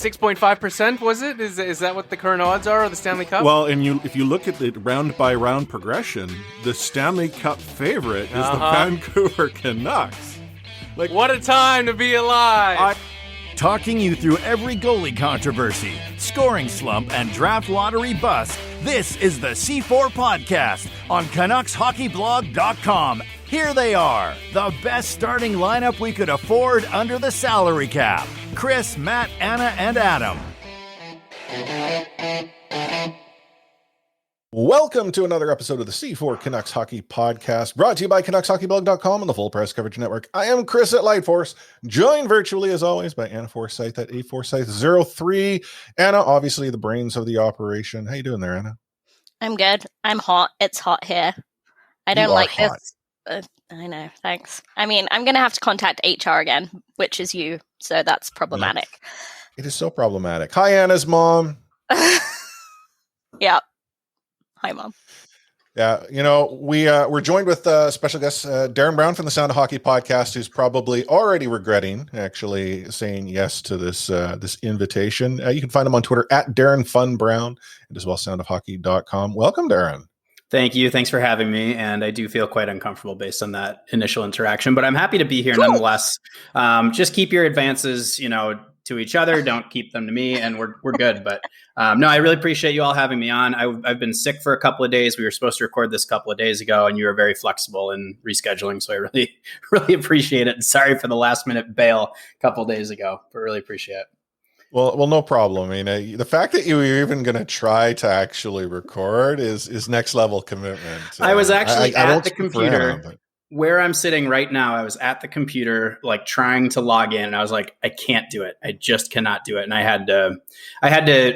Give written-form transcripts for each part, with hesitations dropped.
6.5%, was it? Is that what the current odds are of the Stanley Cup? Well, and if you look at the round-by-round progression, the Stanley Cup favorite is the Vancouver Canucks. Like, what a time to be alive! Talking you through every goalie controversy, scoring slump, and draft lottery bust, this is the C4 Podcast on CanucksHockeyBlog.com. Here they are, the best starting lineup we could afford under the salary cap. Chris, Matt, Anna, and Adam. Welcome to another episode of the C4 Canucks Hockey Podcast, brought to you by CanucksHockeyBlog.com and the Full Press Coverage Network. I am Chris at Lightforce, joined virtually as always by Anna Forsyth at AForsyth03. Anna, obviously the brains of the operation. How you doing there, Anna? I'm good. I'm hot. It's hot here. I don't like this. I know, thanks. I mean, I'm going to have to contact HR again, which is you, so that's problematic. It is so problematic. Hi, Anna's mom. Yeah. Hi, Mom. Yeah, you know, we're joined with special guest Darren Brown from the Sound of Hockey podcast, who's probably already regretting actually saying yes to this invitation. You can find him on Twitter at Darren Fun Brown and as well soundofhockey.com. Welcome, Darren. Thank you. Thanks for having me. And I do feel quite uncomfortable based on that initial interaction, but I'm happy to be here nonetheless. Just keep your advances, to each other. Don't keep them to me, and we're good. But no, I really appreciate you all having me on. I've been sick for a couple of days. We were supposed to record this a couple of days ago, and you were very flexible in rescheduling. So I really, really appreciate it. And sorry for the last minute bail a couple of days ago, but really appreciate it. Well, no problem. I mean, the fact that you were even going to try to actually record is next level commitment. I was actually at the computer. Around, where I'm sitting right now. I was at the computer, like trying to log in, and I was like, I can't do it. I just cannot do it. And I had to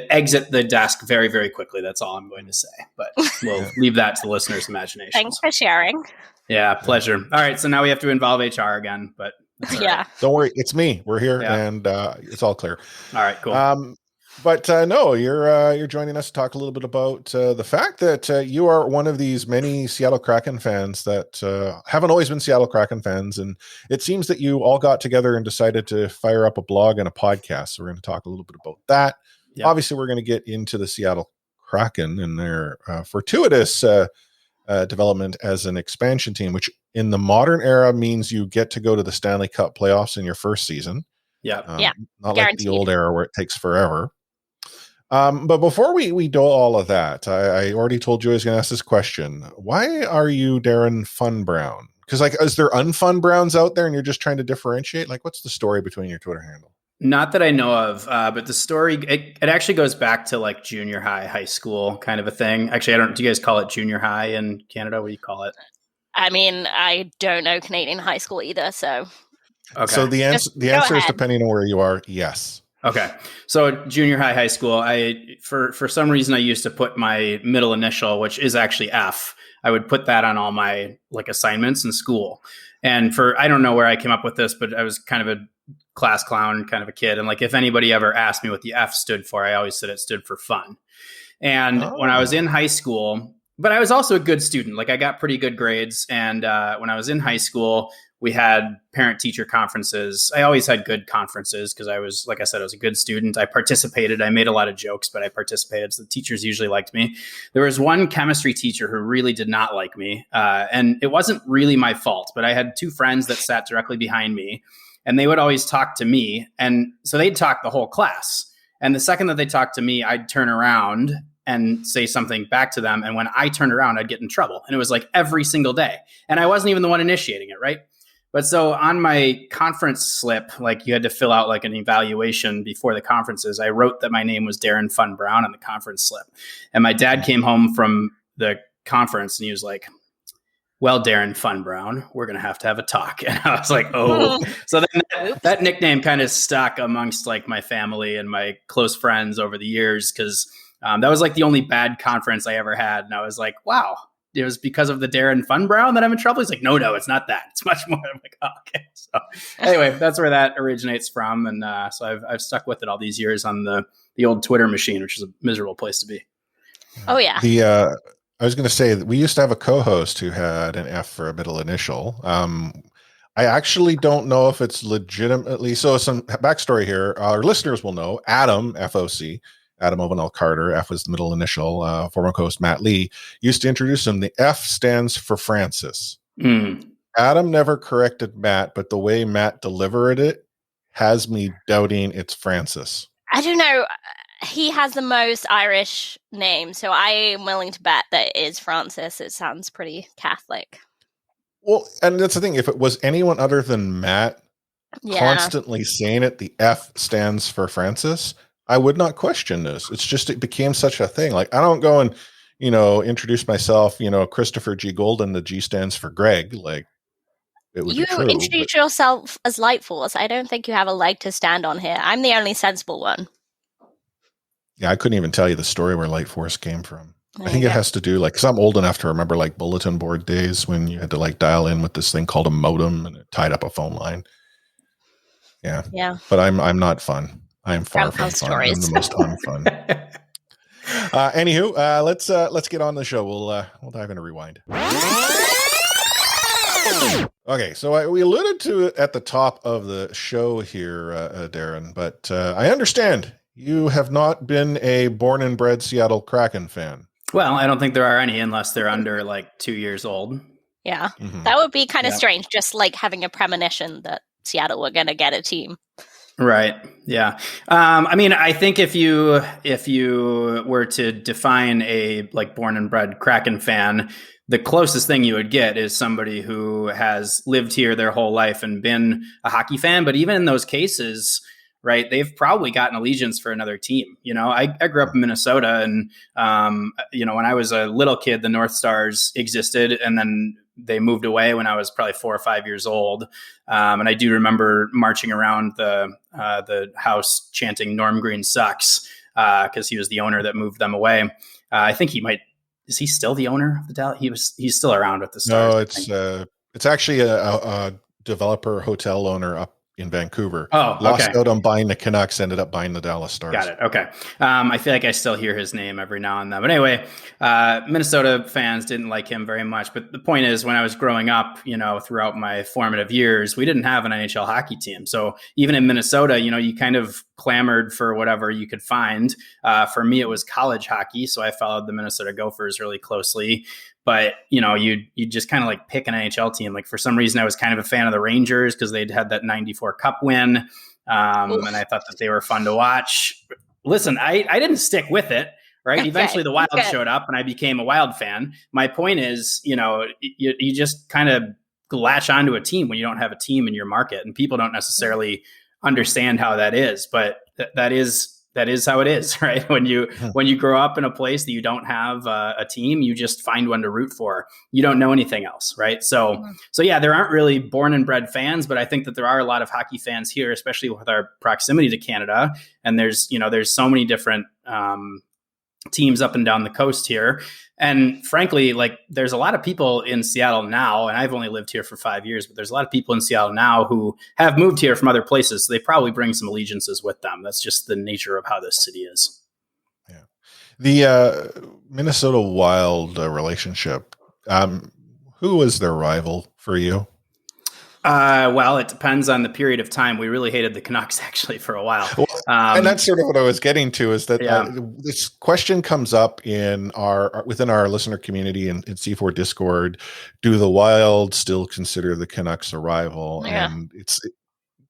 exit the desk very, very quickly. That's all I'm going to say, but we'll leave that to the listeners' imagination. Thanks for sharing. Yeah, pleasure. All right. So now we have to involve HR again, but yeah. Right. Don't worry. It's me. We're here and it's all clear. All right, cool. But no, you're joining us to talk a little bit about the fact that you are one of these many Seattle Kraken fans that haven't always been Seattle Kraken fans, and it seems that you all got together and decided to fire up a blog and a podcast. So we're going to talk a little bit about that. Yep. Obviously, we're going to get into the Seattle Kraken and their fortuitous development as an expansion team, which in the modern era means you get to go to the Stanley Cup playoffs in your first season. Yeah, not like the old era where it takes forever. But before we do all of that, I already told you I was going to ask this question. Why are you Darren Fun Brown? Because is there unfun Browns out there and you're just trying to differentiate? Like, what's the story between your Twitter handle? Not that I know of, but the story, it actually goes back to like junior high school kind of a thing. Actually, do you guys call it junior high in Canada? What do you call it? I mean, I don't know Canadian high school either, so. Okay. So the answer is depending on where you are. Yes. Okay. So junior high school, for some reason I used to put my middle initial, which is actually F. I would put that on all my like assignments in school. And I don't know where I came up with this, but I was kind of a class clown kind of a kid. And like, if anybody ever asked me what the F stood for, I always said it stood for fun. And when I was in high school, but I was also a good student. Like I got pretty good grades. And when I was in high school, we had parent-teacher conferences. I always had good conferences because I was, like I said, I was a good student. I participated. I made a lot of jokes, but I participated. So the teachers usually liked me. There was one chemistry teacher who really did not like me. And it wasn't really my fault, but I had two friends that sat directly behind me, and they would always talk to me. And so they'd talk the whole class. And the second that they talked to me, I'd turn around and say something back to them. And when I turned around, I'd get in trouble. And it was like every single day. And I wasn't even the one initiating it, right? But so on my conference slip, like you had to fill out like an evaluation before the conferences, I wrote that my name was Darren Fun Brown on the conference slip. And my dad came home from the conference and he was like, well, Darren Fun Brown, we're going to have a talk. And I was like, oh. So then that nickname kind of stuck amongst like my family and my close friends over the years because that was like the only bad conference I ever had. And I was like, wow. It was because of the Darren Fun Brown that I'm in trouble. He's like, no, it's not that. It's much more. I'm like, oh, okay. So anyway, that's where that originates from. And so I've stuck with it all these years on the old Twitter machine, which is a miserable place to be. Oh, yeah. I was going to say that we used to have a co-host who had an F for a middle initial. I actually don't know if it's legitimately. So some backstory here. Our listeners will know Adam, FOC, Adam Ovenel Carter, F was the middle initial, former host Matt Lee, used to introduce him. The F stands for Francis. Adam never corrected Matt, but the way Matt delivered it has me doubting it's Francis. I don't know. He has the most Irish name, so I am willing to bet that it is Francis. It sounds pretty Catholic. Well, and that's the thing. If it was anyone other than Matt constantly saying it, the F stands for Francis, I would not question this. It's just, it became such a thing. Like, I don't go and, introduce myself, Christopher G. Golden, the G stands for Greg. Like, it would be true. You introduce yourself as Light Force. I don't think you have a leg to stand on here. I'm the only sensible one. Yeah, I couldn't even tell you the story where Light Force came from. I think it has to do, because I'm old enough to remember, bulletin board days when you had to, dial in with this thing called a modem and it tied up a phone line. Yeah. Yeah. But I'm not fun. I am far from fun. I'm the most unfun. Anywho, let's get on the show. We'll dive into Rewind. Okay, so we alluded to it at the top of the show here, Darren, but I understand you have not been a born and bred Seattle Kraken fan. Well, I don't think there are any unless they're under 2 years old. Yeah, that would be kind of strange, just having a premonition that Seattle were going to get a team. Right. Yeah. I think if you were to define a born and bred Kraken fan, the closest thing you would get is somebody who has lived here their whole life and been a hockey fan. But even in those cases, right, they've probably got an allegiance for another team. I grew up in Minnesota, and when I was a little kid, the North Stars existed, and then they moved away when I was probably 4 or 5 years old. And I do remember marching around the house chanting "Norm Green sucks" because he was the owner that moved them away. I think he might. Is he still the owner of the Dallas? He's still around with the Stars. No, it's actually a developer hotel owner up in Vancouver. Oh, lost out on buying the Canucks, ended up buying the Dallas Stars. Got it. Okay. I feel like I still hear his name every now and then. But anyway, Minnesota fans didn't like him very much. But the point is, when I was growing up, throughout my formative years, we didn't have an NHL hockey team. So even in Minnesota, you kind of clamored for whatever you could find. For me, it was college hockey. So I followed the Minnesota Gophers really closely. But, you just kind of pick an NHL team. For some reason, I was kind of a fan of the Rangers because they'd had that 94 Cup win. And I thought that they were fun to watch. Listen, I didn't stick with it, right? Okay. Eventually the Wild showed up and I became a Wild fan. My point is, you just kind of latch onto a team when you don't have a team in your market, and people don't necessarily understand how that is, but that is how it is, right? When you grow up in a place that you don't have a team, you just find one to root for. You don't know anything else, right? So yeah, there aren't really born and bred fans, but I think that there are a lot of hockey fans here, especially with our proximity to Canada. And there's so many different teams up and down the coast here. And frankly, there's a lot of people in Seattle now, and I've only lived here for 5 years, but there's a lot of people in Seattle now who have moved here from other places. So they probably bring some allegiances with them. That's just the nature of how this city is. Yeah. The Minnesota Wild relationship, who was their rival for you? Well, it depends on the period of time. We really hated the Canucks actually for a while. And that's sort of what I was getting to, is that this question comes up within our listener community in C4 Discord. Do the Wild still consider the Canucks a rival? Yeah. And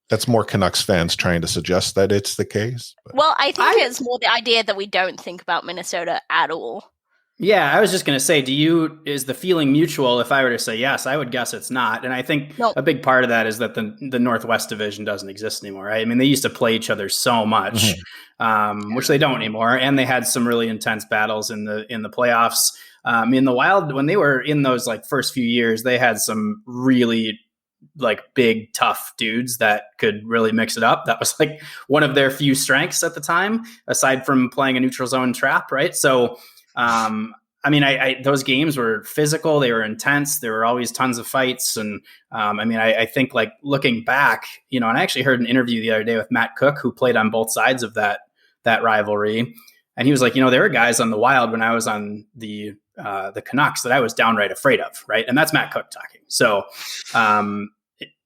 that's more Canucks fans trying to suggest that it's the case. But. Well, I think it's more the idea that we don't think about Minnesota at all. Yeah, I was just going to say, is the feeling mutual? If I were to say yes, I would guess it's not. And I think a big part of that is that the Northwest Division doesn't exist anymore, right? I mean, they used to play each other so much, which they don't anymore. And they had some really intense battles in the playoffs. In the Wild, when they were in those first few years, they had some really big, tough dudes that could really mix it up. That was one of their few strengths at the time, aside from playing a neutral zone trap, right? So, those games were physical. They were intense. There were always tons of fights. And, I think looking back, and I actually heard an interview the other day with Matt Cook, who played on both sides of that rivalry. And he was like, there were guys on the Wild when I was on the Canucks that I was downright afraid of. Right. And that's Matt Cook talking. So,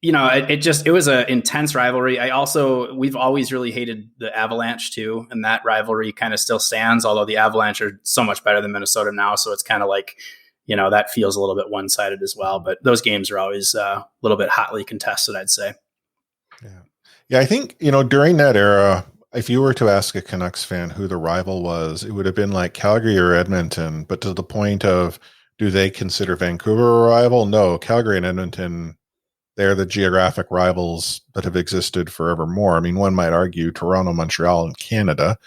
it was an intense rivalry. We've always really hated the Avalanche too. And that rivalry kind of still stands, although the Avalanche are so much better than Minnesota now. So it's kind of like, that feels a little bit one-sided as well, but those games are always a little bit hotly contested, I'd say. Yeah. Yeah. I think, during that era, if you were to ask a Canucks fan who the rival was, it would have been like Calgary or Edmonton, but to the point of, do they consider Vancouver a rival? No, Calgary and Edmonton, they're the geographic rivals that have existed forevermore. I mean, one might argue Toronto, Montreal, and Canada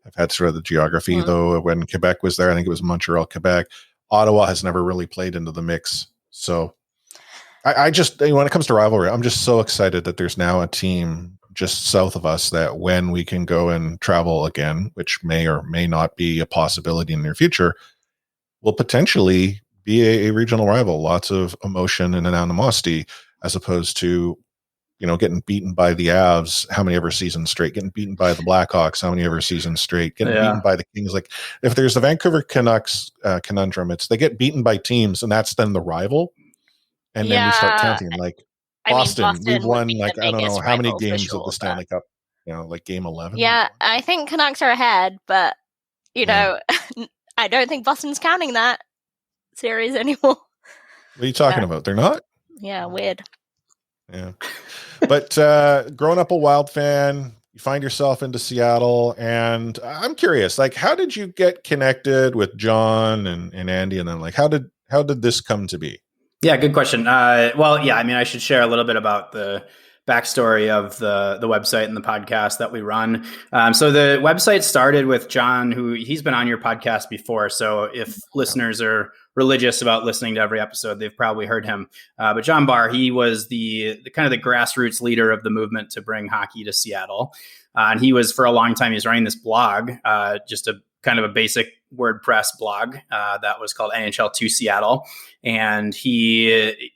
have had sort of the geography, though when Quebec was there, I think it was Montreal, Quebec. Ottawa has never really played into the mix. So I just, when it comes to rivalry, I'm just so excited that there's now a team just south of us that when we can go and travel again, which may or may not be a possibility in the near future, will potentially be a regional rival. Lots of emotion and animosity, as opposed to, getting beaten by the Avs how many ever seasons straight, getting beaten by the Blackhawks how many ever seasons straight, getting beaten by the Kings. Like, if there's the Vancouver Canucks conundrum, it's they get beaten by teams, and that's then the rival. And then we start counting, like Boston we've won like I don't know how many games of the Stanley Cup, like game 11. Yeah, I think Canucks are ahead, but I don't think Boston's counting that series anymore. What are you talking about? They're not? Yeah, weird. Yeah. But growing up a Wild fan, you find yourself into Seattle, and I'm curious, like, how did you get connected with John and Andy, and then like how did this come to be? Yeah, good question. I should share a little bit about the backstory of the website and the podcast that we run. So the website started with John, who he's been on your podcast before. So if listeners are religious about listening to every episode, they've probably heard him. But John Barr, he was the kind of the grassroots leader of the movement to bring hockey to Seattle. And he was, for a long time, he was running this blog, just a kind of a basic WordPress blog that was called NHL2 Seattle. And he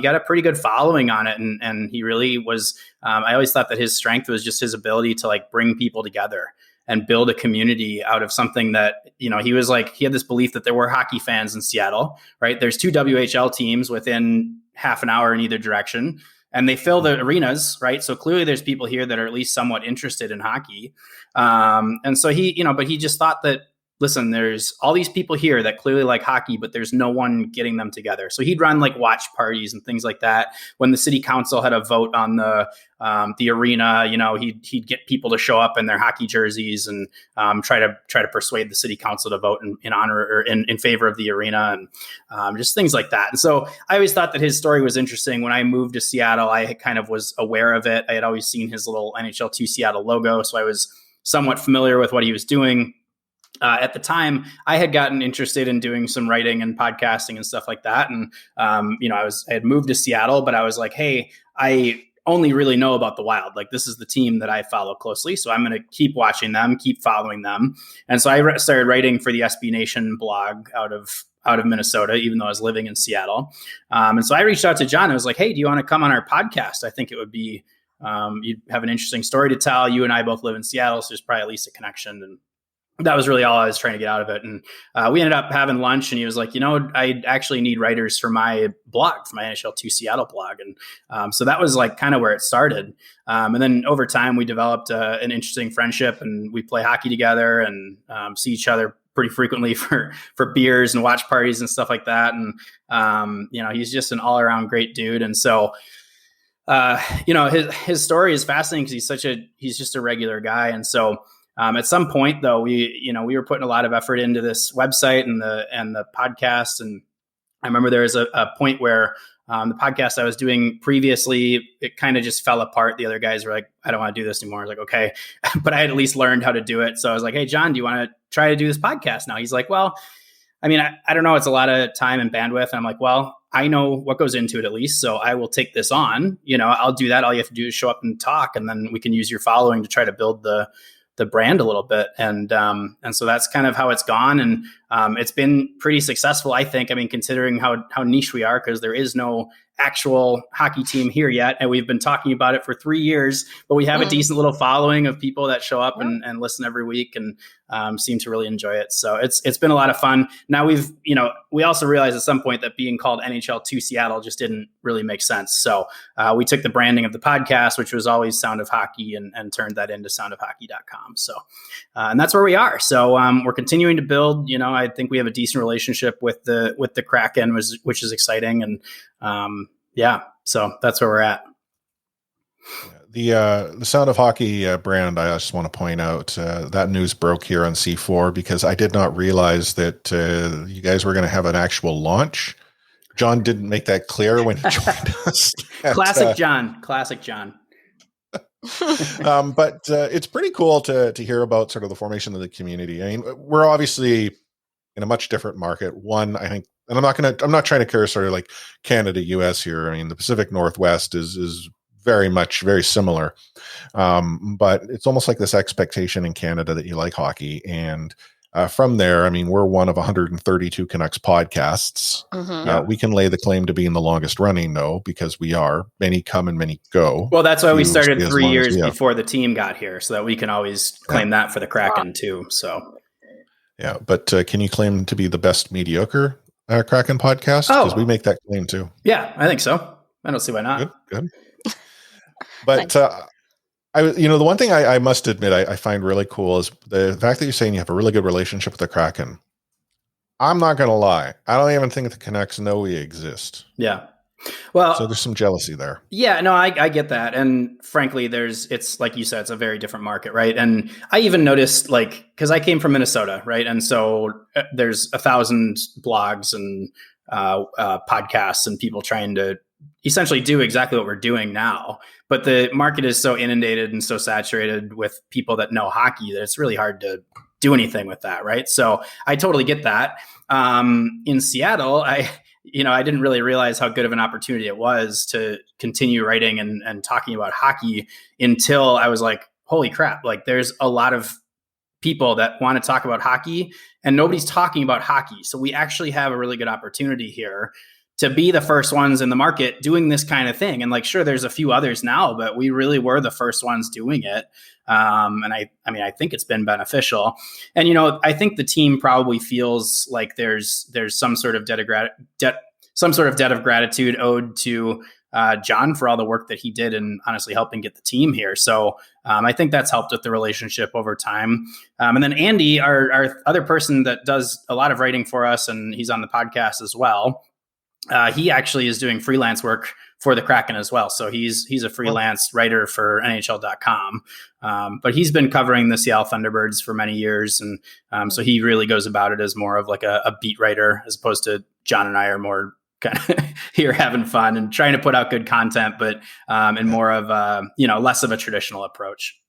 got a pretty good following on it. And he really was, I always thought that his strength was just his ability to like bring people together and build a community out of something that, he had this belief that there were hockey fans in Seattle, right? There's 2 WHL teams within half an hour in either direction, and they fill the arenas, right? So clearly there's people here that are at least somewhat interested in hockey. And so but he just thought that, listen, there's all these people here that clearly like hockey, but there's no one getting them together. So he'd run like watch parties and things like that. When the city council had a vote on the arena, he'd get people to show up in their hockey jerseys and try to persuade the city council to vote in honor or in favor of the arena, and just things like that. And so I always thought that his story was interesting. When I moved to Seattle, I kind of was aware of it. I had always seen his little NHL2 Seattle logo, so I was somewat familiar with what he was doing. At the time, I had gotten interested in doing some writing and podcasting and stuff like that. And, I had moved to Seattle, but I was like, hey, I only really know about the Wild. Like, this is the team that I follow closely. So I'm going to keep watching them, keep following them. And so I started writing for the SB Nation blog out of Minnesota, even though I was living in Seattle. And so I reached out to John. I was like, hey, do you want to come on our podcast? I think it would be, you'd have an interesting story to tell. You and I both live in Seattle, so there's probably at least a connection. And that was really all I was trying to get out of it. And we ended up having lunch, and he was like, I actually need writers for my blog, for my NHL2 Seattle blog. And so that was like kind of where it started. And then over time, we developed an interesting friendship, and we play hockey together and see each other pretty frequently for beers and watch parties and stuff like that. And, he's just an all around great dude. And so, his story is fascinating because he's just a regular guy. And so, at some point, though, we were putting a lot of effort into this website and the podcast. And I remember there was a point where the podcast I was doing previously, it kind of just fell apart. The other guys were like, I don't want to do this anymore. I was like, okay. But I had at least learned how to do it. So I was like, hey, John, do you want to try to do this podcast now? He's like, well, I mean, I don't know. It's a lot of time and bandwidth. And I'm like, well, I know what goes into it at least. So I will take this on. I'll do that. All you have to do is show up and talk. And then we can use your following to try to build the brand a little bit. And so that's kind of how it's gone. And it's been pretty successful, I think. I mean, considering how niche we are, because there is no actual hockey team here yet. And we've been talking about it for 3 years, but we have a decent little following of people that show up and listen every week. And seem to really enjoy it. So it's been a lot of fun. Now we also realized at some point that being called NHL 2 Seattle just didn't really make sense. So we took the branding of the podcast, which was always Sound of Hockey, and turned that into soundofhockey.com. So and that's where we are. So we're continuing to build. I think we have a decent relationship with the Kraken, which is exciting. And so that's where we're at. The Sound of Hockey brand, I just want to point out that news broke here on C4 because I did not realize that you guys were going to have an actual launch. John didn't make that clear when he joined us. Classic John. But it's pretty cool to hear about sort of the formation of the community. I mean, we're obviously in a much different market. One, I think, and I'm not trying to compare sort of like Canada, US here. I mean, the Pacific Northwest is very similar. But it's almost like this expectation in Canada that you like hockey. And from there, I mean, we're one of 132 Canucks podcasts. We can lay the claim to being the longest running, though, because we are. Many come and many go. Well, that's why we started 3 years before the team got here, so that we can always claim that for the Kraken too. So, yeah, but can you claim to be the best mediocre Kraken podcast? Because we make that claim too. Yeah, I think so. I don't see why not. Good. But the one thing I must admit I find really cool is the fact that you're saying you have a really good relationship with the Kraken. I'm not going to lie. I don't even think the Canucks know we exist. Yeah. Well, so there's some jealousy there. Yeah, no, I get that. And frankly, it's like you said, it's a very different market, right? And I even noticed because I came from Minnesota, right? And so there's 1,000 blogs and podcasts and people trying to essentially do exactly what we're doing now. But the market is so inundated and so saturated with people that know hockey that it's really hard to do anything with that, right? So I totally get that. In Seattle, I didn't really realize how good of an opportunity it was to continue writing and talking about hockey until I was like, holy crap, like there's a lot of people that want to talk about hockey and nobody's talking about hockey. So we actually have a really good opportunity here to be the first ones in the market doing this kind of thing. And sure, there's a few others now, but we really were the first ones doing it. And I think it's been beneficial. And, I think the team probably feels like there's some sort of debt of gratitude owed to John for all the work that he did and honestly helping get the team here. So I think that's helped with the relationship over time. And then Andy, our other person that does a lot of writing for us, and he's on the podcast as well. He actually is doing freelance work for the Kraken as well. So he's a freelance writer for NHL.com. But he's been covering the Seattle Thunderbirds for many years. And so he really goes about it as more of like a beat writer, as opposed to John and I are more kind of here having fun and trying to put out good content, but and more of less of a traditional approach.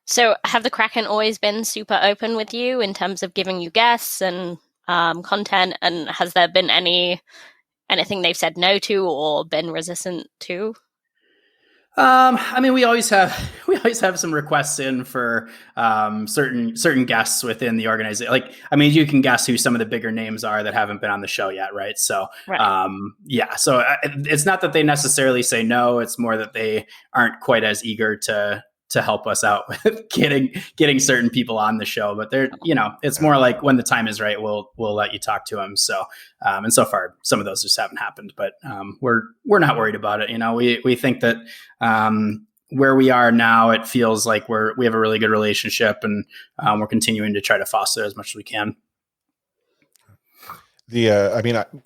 So have the Kraken always been super open with you in terms of giving you guests and content? And has there been anything they've said no to or been resistant to? We always have some requests in for certain guests within the organization. You can guess who some of the bigger names are that haven't been on the show yet, right? So, right. So it's not that they necessarily say no. It's more that they aren't quite as eager to help us out with getting certain people on the show. But they're, it's more like when the time is right, we'll let you talk to them. So, and so far, some of those just haven't happened, but we're not worried about it. We think that where we are now, it feels like we have a really good relationship, and we're continuing to try to foster as much as we can.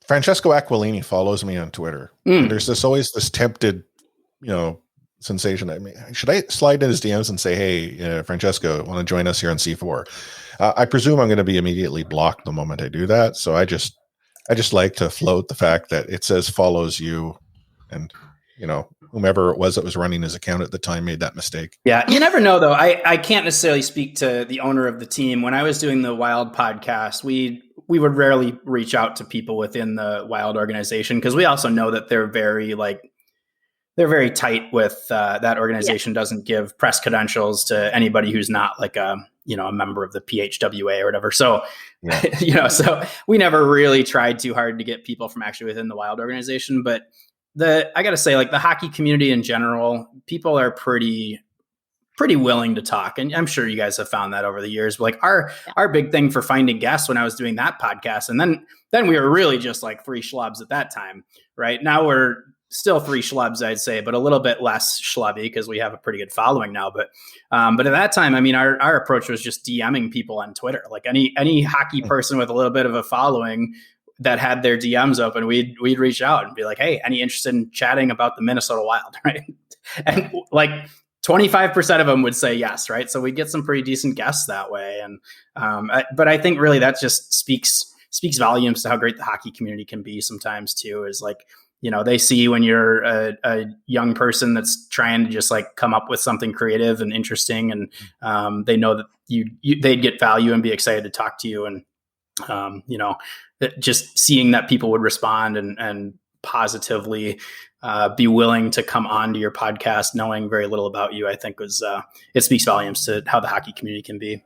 Francesco Aquilini follows me on Twitter. And there's always this tempted, sensation. I mean, should I slide in his DMs and say, hey, Francesco, want to join us here on C4? I presume I'm going to be immediately blocked the moment I do that. So I just like to float the fact that it says follows you, and whomever it was that was running his account at the time made that mistake. Yeah, you never know though. I can't necessarily speak to the owner of the team. When I was doing the Wild podcast, we would rarely reach out to people within the Wild organization, because we also know that they're very tight with that organization. Doesn't give press credentials to anybody who's not like a member of the PHWA or whatever. So, so we never really tried too hard to get people from actually within the Wild organization. But I got to say, the hockey community in general, people are pretty pretty willing to talk. And I'm sure you guys have found that over the years. Like our big thing for finding guests when I was doing that podcast, and then we were really just like three schlubs at that time, right? Now we're still three schlubs, I'd say, but a little bit less schlubby because we have a pretty good following now. But at that time, I mean, our approach was just DMing people on Twitter. Like any hockey person with a little bit of a following that had their DMs open, we'd reach out and be like, hey, any interest in chatting about the Minnesota Wild, right? And like 25% of them would say yes, right? So we get some pretty decent guests that way. And but I think really that just speaks volumes to how great the hockey community can be sometimes too, is like, you know, they see when you're a young person that's trying to just like come up with something creative and interesting, and they know that they'd get value and be excited to talk to you. And, you know, just seeing that people would respond and positively be willing to come onto your podcast knowing very little about you, I think it speaks volumes to how the hockey community can be.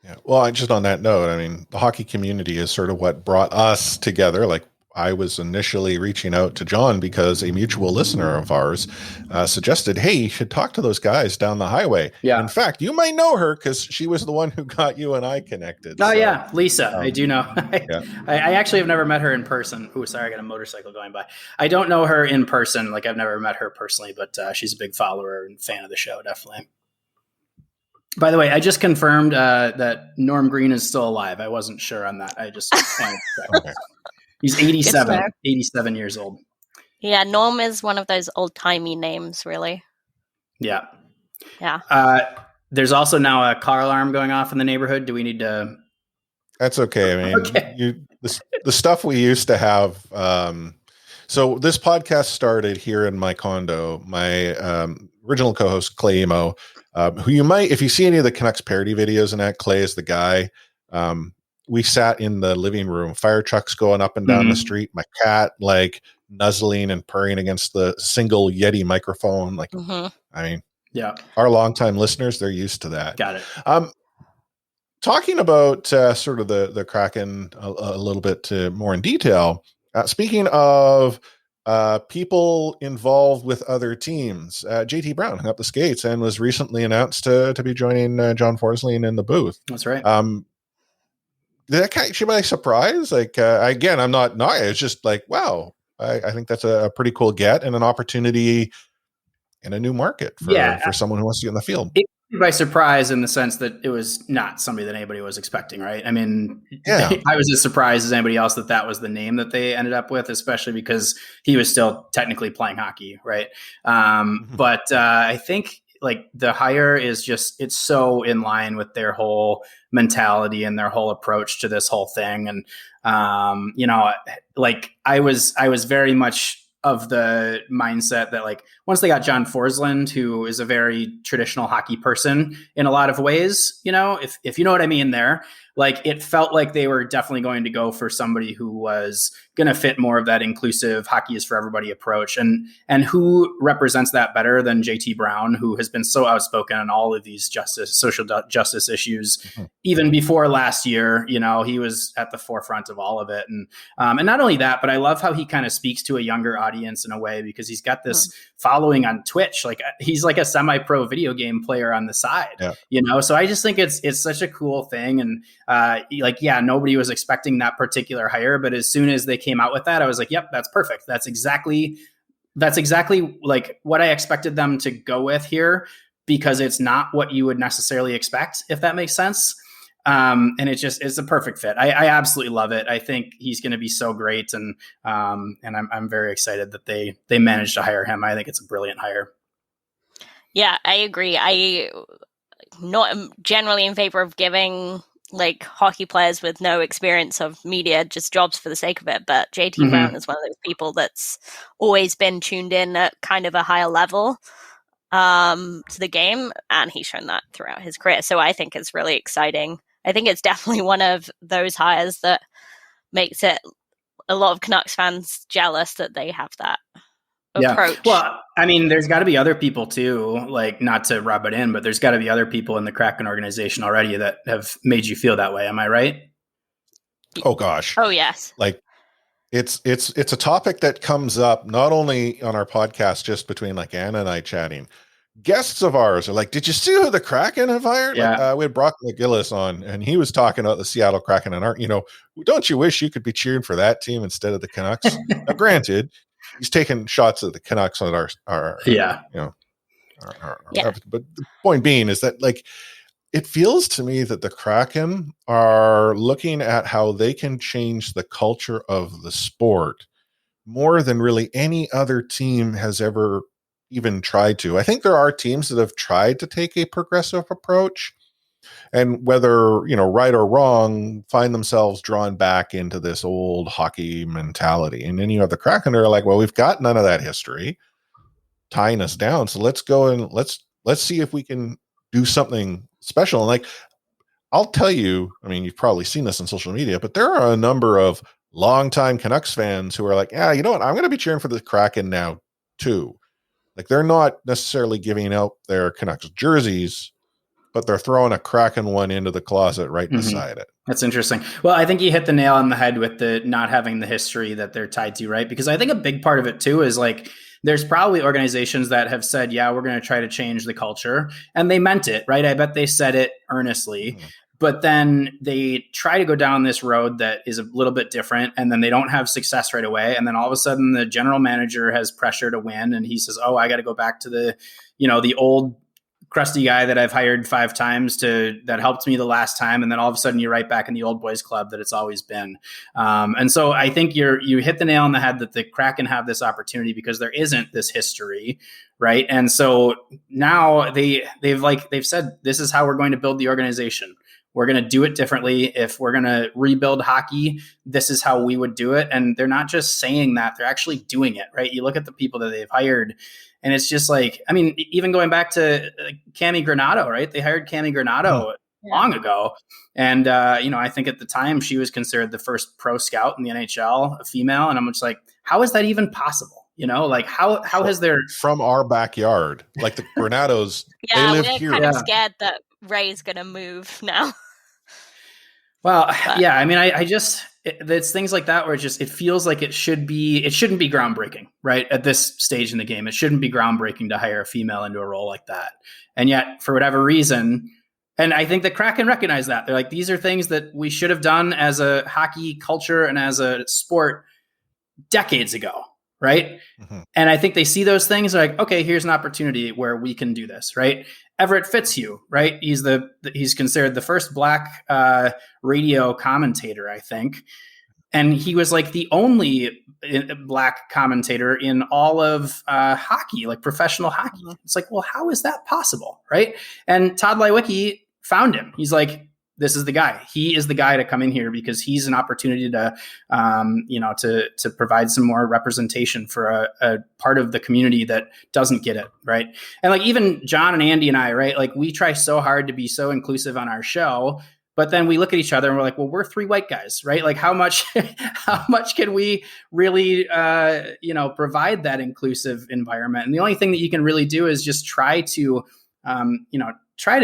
Yeah. Well, just on that note, I mean, the hockey community is sort of what brought us together. Like, I was initially reaching out to John because a mutual listener of ours suggested, hey, you should talk to those guys down the highway. Yeah. In fact, you might know her because she was the one who got you and I connected. Oh, yeah. Lisa. I do know. Yeah. I actually have never met her in person. Oh, sorry. I got a motorcycle going by. I don't know her in person. Like, I've never met her personally, but she's a big follower and fan of the show. Definitely. By the way, I just confirmed that Norm Green is still alive. I wasn't sure on that. I just wanted to check. Okay. He's 87 years old. Yeah, Norm is one of those old-timey names, really. Yeah. Yeah. There's also now a car alarm going off in the neighborhood. Do we need to? That's okay. I mean, the stuff we used to have. So this podcast started here in my condo. My original co-host, Clay Emo, who you might, if you see any of the Canucks parody videos in that, Clay is the guy. We sat in the living room, fire trucks going up and down the street, my cat like nuzzling and purring against the single Yeti microphone. Like, I mean, yeah, our longtime listeners, they're used to that. Got it. Talking about sort of the Kraken a little bit more in detail. Speaking of people involved with other teams, JT Brown hung up the skates and was recently announced to be joining John Forsling in the booth. That's right. Did that catch you by surprise? Like, again, I'm not, it's just like, wow, I think that's a pretty cool get and an opportunity in a new market for someone who wants to get in the field. It caught me by surprise in the sense that it was not somebody that anybody was expecting, right? I mean, I was as surprised as anybody else that was the name that they ended up with, especially because he was still technically playing hockey, right? But I think like the hire is just, it's so in line with their whole mentality and their whole approach to this whole thing. And, you know, like I was very much of the mindset that like once they got John Forsland, who is a very traditional hockey person in a lot of ways, you know, if you know what I mean there, like it felt like they were definitely going to go for somebody who was going to fit more of that inclusive hockey is for everybody approach. And who represents that better than JT Brown, who has been so outspoken on all of these social justice issues, even before last year. You know, he was at the forefront of all of it. And not only that, but I love how he kind of speaks to a younger audience in a way, because he's got this following on Twitch. Like he's like a semi-pro video game player on the side, you know? So I just think it's such a cool thing. And nobody was expecting that particular hire, but as soon as they came out with that, I was like, yep, that's perfect. That's exactly like what I expected them to go with here, because it's not what you would necessarily expect, if that makes sense. And it's a perfect fit. I absolutely love it. I think he's going to be so great. And I'm very excited that they managed to hire him. I think it's a brilliant hire. Yeah, I agree. I not generally in favor of giving like hockey players with no experience of media just jobs for the sake of it, but JT Brown is one of those people that's always been tuned in at kind of a higher level to the game, and he's shown that throughout his career. So I think it's really exciting. I think it's definitely one of those hires that makes it a lot of Canucks fans jealous that they have that approach. Well, I mean, there's got to be other people too, like not to rub it in, but there's got to be other people in the Kraken organization already that have made you feel that way. Am I right? Oh gosh. Oh yes. Like it's a topic that comes up not only on our podcast, just between like Anna and I chatting, guests of ours are like, did you see who the Kraken have hired? Yeah. Like, we had Brock McGillis on, and he was talking about the Seattle Kraken, and don't you wish you could be cheering for that team instead of the Canucks? Now, granted, he's taking shots at the Canucks on our Yeah. But the point being is that, like, it feels to me that the Kraken are looking at how they can change the culture of the sport more than really any other team has ever even tried to. I think there are teams that have tried to take a progressive approach, and whether, right or wrong, find themselves drawn back into this old hockey mentality. And then you have the Kraken are like, well, we've got none of that history tying us down, so let's go and let's see if we can do something special. And, like, I'll tell you, I mean, you've probably seen this on social media, but there are a number of longtime Canucks fans who are like, yeah, you know what, I'm going to be cheering for the Kraken now too. Like, they're not necessarily giving out their Canucks jerseys, but they're throwing a Kraken one into the closet right beside it. That's interesting. Well, I think you hit the nail on the head with the not having the history that they're tied to, right? Because I think a big part of it too is, like, there's probably organizations that have said, yeah, we're going to try to change the culture, and they meant it, right? I bet they said it earnestly. But then they try to go down this road that is a little bit different, and then they don't have success right away. And then all of a sudden the general manager has pressure to win, and he says, oh, I got to go back to the old crusty guy that I've hired 5 times that helped me the last time. And then all of a sudden you're right back in the old boys club that it's always been. And so I think you hit the nail on the head that the Kraken have this opportunity because there isn't this history. Right. And so now they've said, this is how we're going to build the organization. We're going to do it differently. If we're going to rebuild hockey, this is how we would do it. And they're not just saying that, they're actually doing it, right? You look at the people that they've hired, and it's just like, I mean, even going back to Cami Granato, right? They hired Cami Granato long ago. And, I think at the time she was considered the first pro scout in the NHL, a female. And I'm just like, how is that even possible? Like, how has there from our backyard, like the Granatos, they live here. Kind of scared that Ray's going to move now. Well, yeah, I mean, I just, it's things like that where it feels like it shouldn't be groundbreaking, right? At this stage in the game, it shouldn't be groundbreaking to hire a female into a role like that. And yet, for whatever reason, and I think the Kraken recognize that. They're like, these are things that we should have done as a hockey culture and as a sport decades ago. Right. And I think they see those things like, okay, here's an opportunity where we can do this. Right. Everett Fitzhugh, right. He's considered the first Black radio commentator, I think. And he was like the only Black commentator in all of hockey, like professional hockey. It's like, well, how is that possible? Right. And Todd Leiweke found him. He's like, this is the guy. He is the guy to come in here because he's an opportunity to, to provide some more representation for a part of the community that doesn't get it, right? And like even John and Andy and I, right? Like we try so hard to be so inclusive on our show, but then we look at each other and we're like, well, we're 3 white guys, right? Like how much can we really, provide that inclusive environment? And the only thing that you can really do is just try to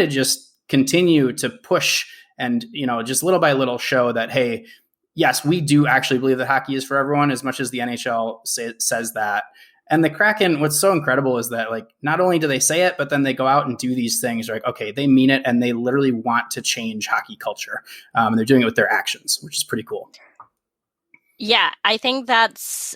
just continue to push and, just little by little show that, hey, yes, we do actually believe that hockey is for everyone as much as the NHL says that. And the Kraken, what's so incredible is that like, not only do they say it, but then they go out and do these things like, okay, they mean it. And they literally want to change hockey culture. And they're doing it with their actions, which is pretty cool. Yeah, I think that's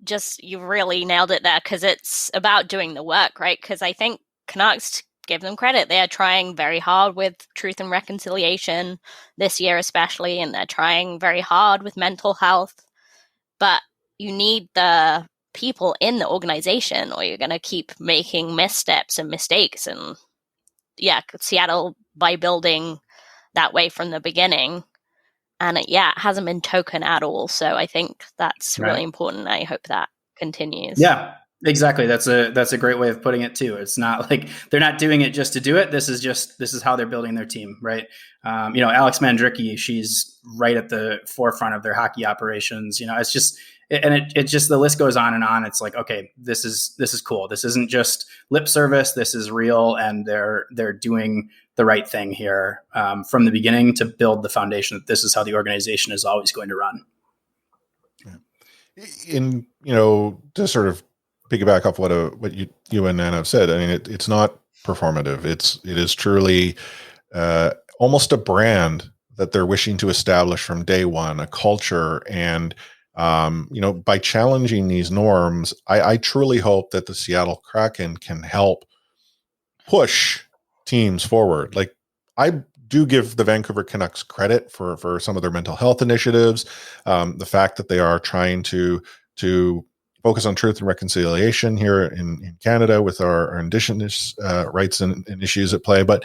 just, you really nailed it there because it's about doing the work, right? Because I think Canucks, give them credit, they are trying very hard with truth and reconciliation this year especially, and they're trying very hard with mental health. But you need the people in the organization or you're going to keep making missteps and mistakes. And yeah, Seattle, by building that way from the beginning, and it hasn't been token at all. So I think that's really important. I hope that continues. Yeah. Exactly. That's a great way of putting it too. It's not like they're not doing it just to do it. This is how they're building their team. Right. Alex Mandrycky, she's right at the forefront of their hockey operations. It's just, and it just, the list goes on and on. It's like, okay, this is cool. This isn't just lip service. This is real. And they're doing the right thing here from the beginning to build the foundation that this is how the organization is always going to run. To sort of piggyback off what you and Anna have said. I mean, it's not performative. It is truly almost a brand that they're wishing to establish from day one, a culture. And by challenging these norms, I truly hope that the Seattle Kraken can help push teams forward. Like, I do give the Vancouver Canucks credit for some of their mental health initiatives, the fact that they are trying to focus on truth and reconciliation here in Canada with our Indigenous rights and issues at play. But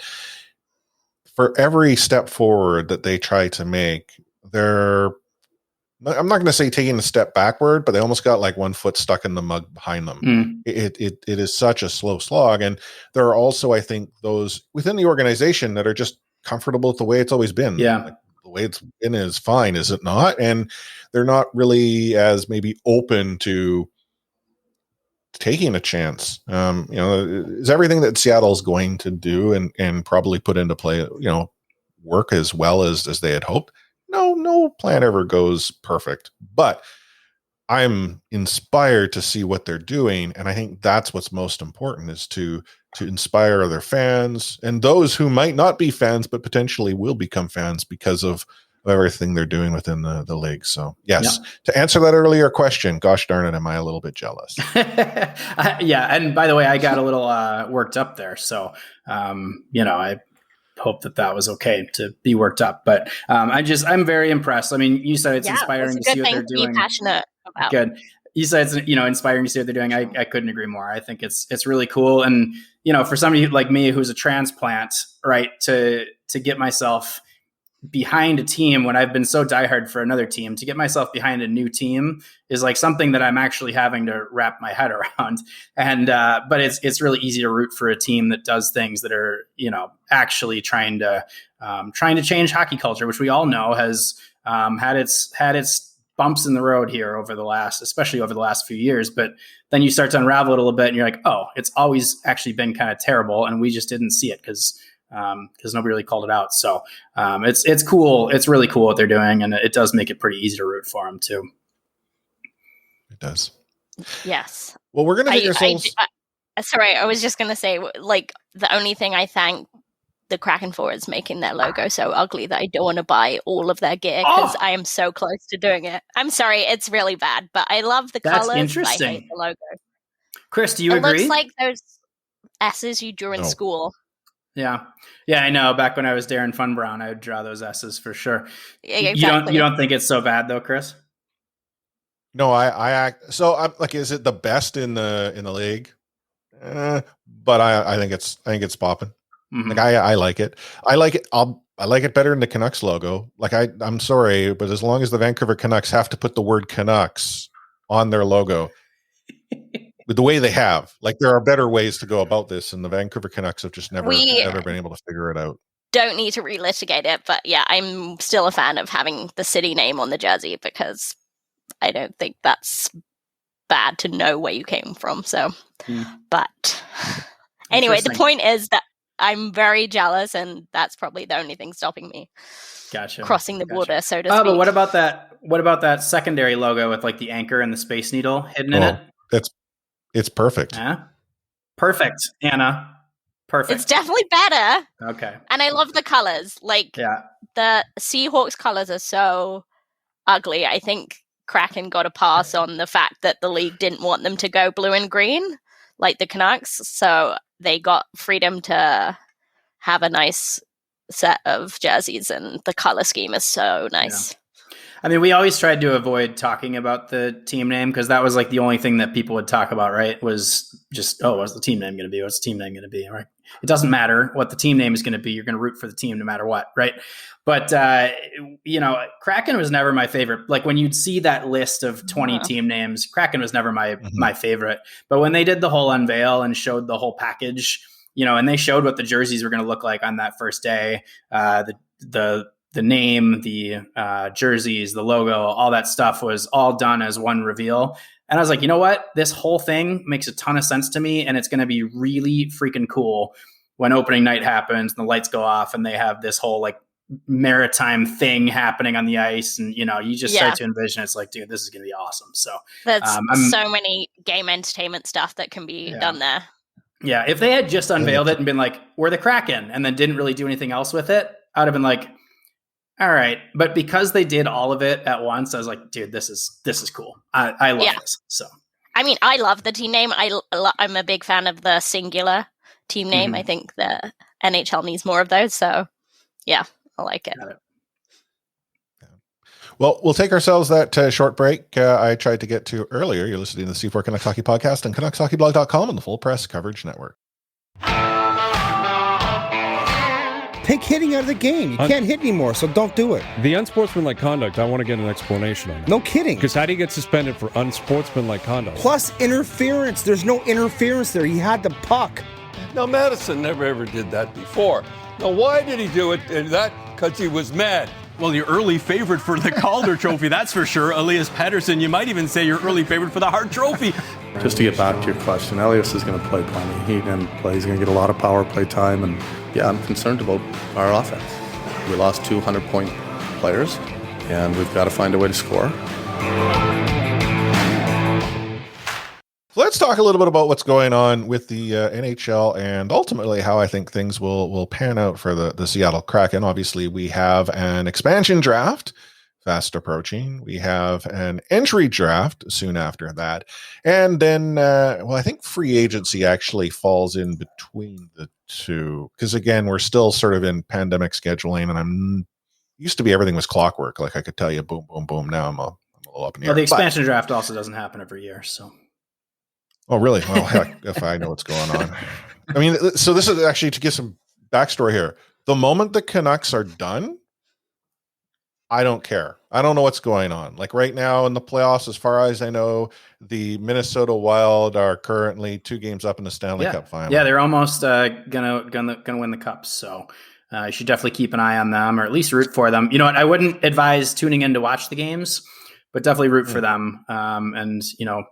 for every step forward that they try to make, I'm not going to say taking a step backward, but they almost got like one foot stuck in the mud behind them. It is such a slow slog. And there are also, I think, those within the organization that are just comfortable with the way it's always been. Yeah. Like, the way it's been is fine, is it not? And they're not really as maybe open to taking a chance. Is everything that Seattle's going to do and probably put into play, work as well as they had hoped? No plan ever goes perfect, but I'm inspired to see what they're doing. And I think that's what's most important, is to inspire other fans and those who might not be fans, but potentially will become fans because of everything they're doing within the league. So yes, To answer that earlier question, gosh darn it, am I a little bit jealous? Yeah. And by the way, I got a little worked up there. So, I hope that was okay to be worked up, but I'm very impressed. I mean, you said it's inspiring to see what they're doing. Be passionate about. Good. You said it's inspiring to see what they're doing. I couldn't agree more. I think it's really cool. And for somebody like me who's a transplant, right, to get myself behind a team when I've been so diehard for another team, to get myself behind a new team is like something that I'm actually having to wrap my head around. And but it's really easy to root for a team that does things that are actually trying to change hockey culture, which we all know has had its bumps in the road here especially over the last few years. But then you start to unravel it a little bit and you're like, oh, it's always actually been kind of terrible, and we just didn't see it because nobody really called it out. So it's cool. It's really cool what they're doing, and it does make it pretty easy to root for them too. It does. Yes. Well, we're going to get yourselves. Sorry, I was just going to say, like, the only thing I thank the Kraken for is making their logo so ugly that I don't want to buy all of their gear because I am so close to doing it. I'm sorry, it's really bad, but I love the colors. That's interesting. I hate the logo. Chris, do you agree? It looks like those S's you drew in school. Yeah, I know. Back when I was Darren Funbrown, I would draw those S's for sure. Yeah, exactly. You don't think it's so bad though, Chris? No, I'm like, is it the best in the league? But I think it's popping. Mm-hmm. Like I like it. I like it. I like it better than the Canucks logo. Like I'm sorry, but as long as the Vancouver Canucks have to put the word Canucks on their logo, with the way they have, like, there are better ways to go about this, and the Vancouver Canucks have just never been able to figure it out. Don't need to relitigate it, but yeah, I'm still a fan of having the city name on the jersey because I don't think that's bad to know where you came from. So, but anyway, the point is that I'm very jealous, and that's probably the only thing stopping me. Crossing the border, so to speak. Oh, but what about that? What about that secondary logo with like the anchor and the Space Needle hidden in it? It's perfect. Yeah. Perfect, Anna. Perfect. It's definitely better. Okay. And I love the colors. Like, the Seahawks colors are so ugly. I think Kraken got a pass on the fact that the league didn't want them to go blue and green like the Canucks. So they got freedom to have a nice set of jerseys, and the color scheme is so nice. Yeah. I mean, we always tried to avoid talking about the team name because that was like the only thing that people would talk about, right? Was just, what's the team name going to be? What's the team name going to be? Right? It doesn't matter what the team name is going to be. You're going to root for the team no matter what, right? But, Kraken was never my favorite. Like, when you'd see that list of 20 team names, Kraken was never my favorite. But when they did the whole unveil and showed the whole package, and they showed what the jerseys were going to look like on that first day, the name, the jerseys, the logo, all that stuff was all done as one reveal. And I was like, you know what? This whole thing makes a ton of sense to me. And it's going to be really freaking cool when opening night happens and the lights go off and they have this whole like maritime thing happening on the ice, and you just Yeah. start to envision it's like, dude, this is gonna be awesome. So There's I'm so many game entertainment stuff that can be done there. Yeah, if they had just unveiled it and been like, we're the Kraken, and then didn't really do anything else with it, I'd have been like, all right. But because they did all of it at once, I was like, dude, this is cool. I love this. So I mean, I love the team name. I'm a big fan of the singular team name. I think the NHL needs more of those. So yeah, I like it. Well, we'll take ourselves that short break I tried to get to earlier. You're listening to the C4 Canucks Hockey Podcast on CanucksHockeyBlog.com and the Full Press Coverage Network. Take hitting out of the game. You can't hit anymore, so don't do it. The unsportsmanlike conduct, I want to get an explanation on that. No kidding. Because how do you get suspended for unsportsmanlike conduct? Plus interference. There's no interference there. He had the puck. Now, Madison never ever did that before. Now, why did he do it? And that because he was mad. Well, your early favorite for the Calder Trophy, that's for sure. Elias Pettersson, you might even say your early favorite for the Hart Trophy. Just to get back to your question, Elias is going to play plenty. He's going to get a lot of power play time. And yeah, I'm concerned about our offense. We lost 200-point players, and we've got to find a way to score. Let's talk a little bit about what's going on with the NHL and ultimately how I think things will pan out for the Seattle Kraken. Obviously, we have an expansion draft fast approaching. We have an entry draft soon after that. And then, I think free agency actually falls in between the two. Because again, we're still sort of in pandemic scheduling, and used to be everything was clockwork. Like I could tell you, boom, boom, boom. Now I'm a little up in the air. Well, the expansion draft also doesn't happen every year, so. Oh, really? Well, heck, if I know what's going on. I mean, so this is actually to give some backstory here. The moment the Canucks are done, I don't care. I don't know what's going on. Like right now in the playoffs, as far as I know, the Minnesota Wild are currently 2 games up in the Stanley Cup final. Yeah, they're almost gonna win the cup. So you should definitely keep an eye on them, or at least root for them. You know what? I wouldn't advise tuning in to watch the games, but definitely root for them. And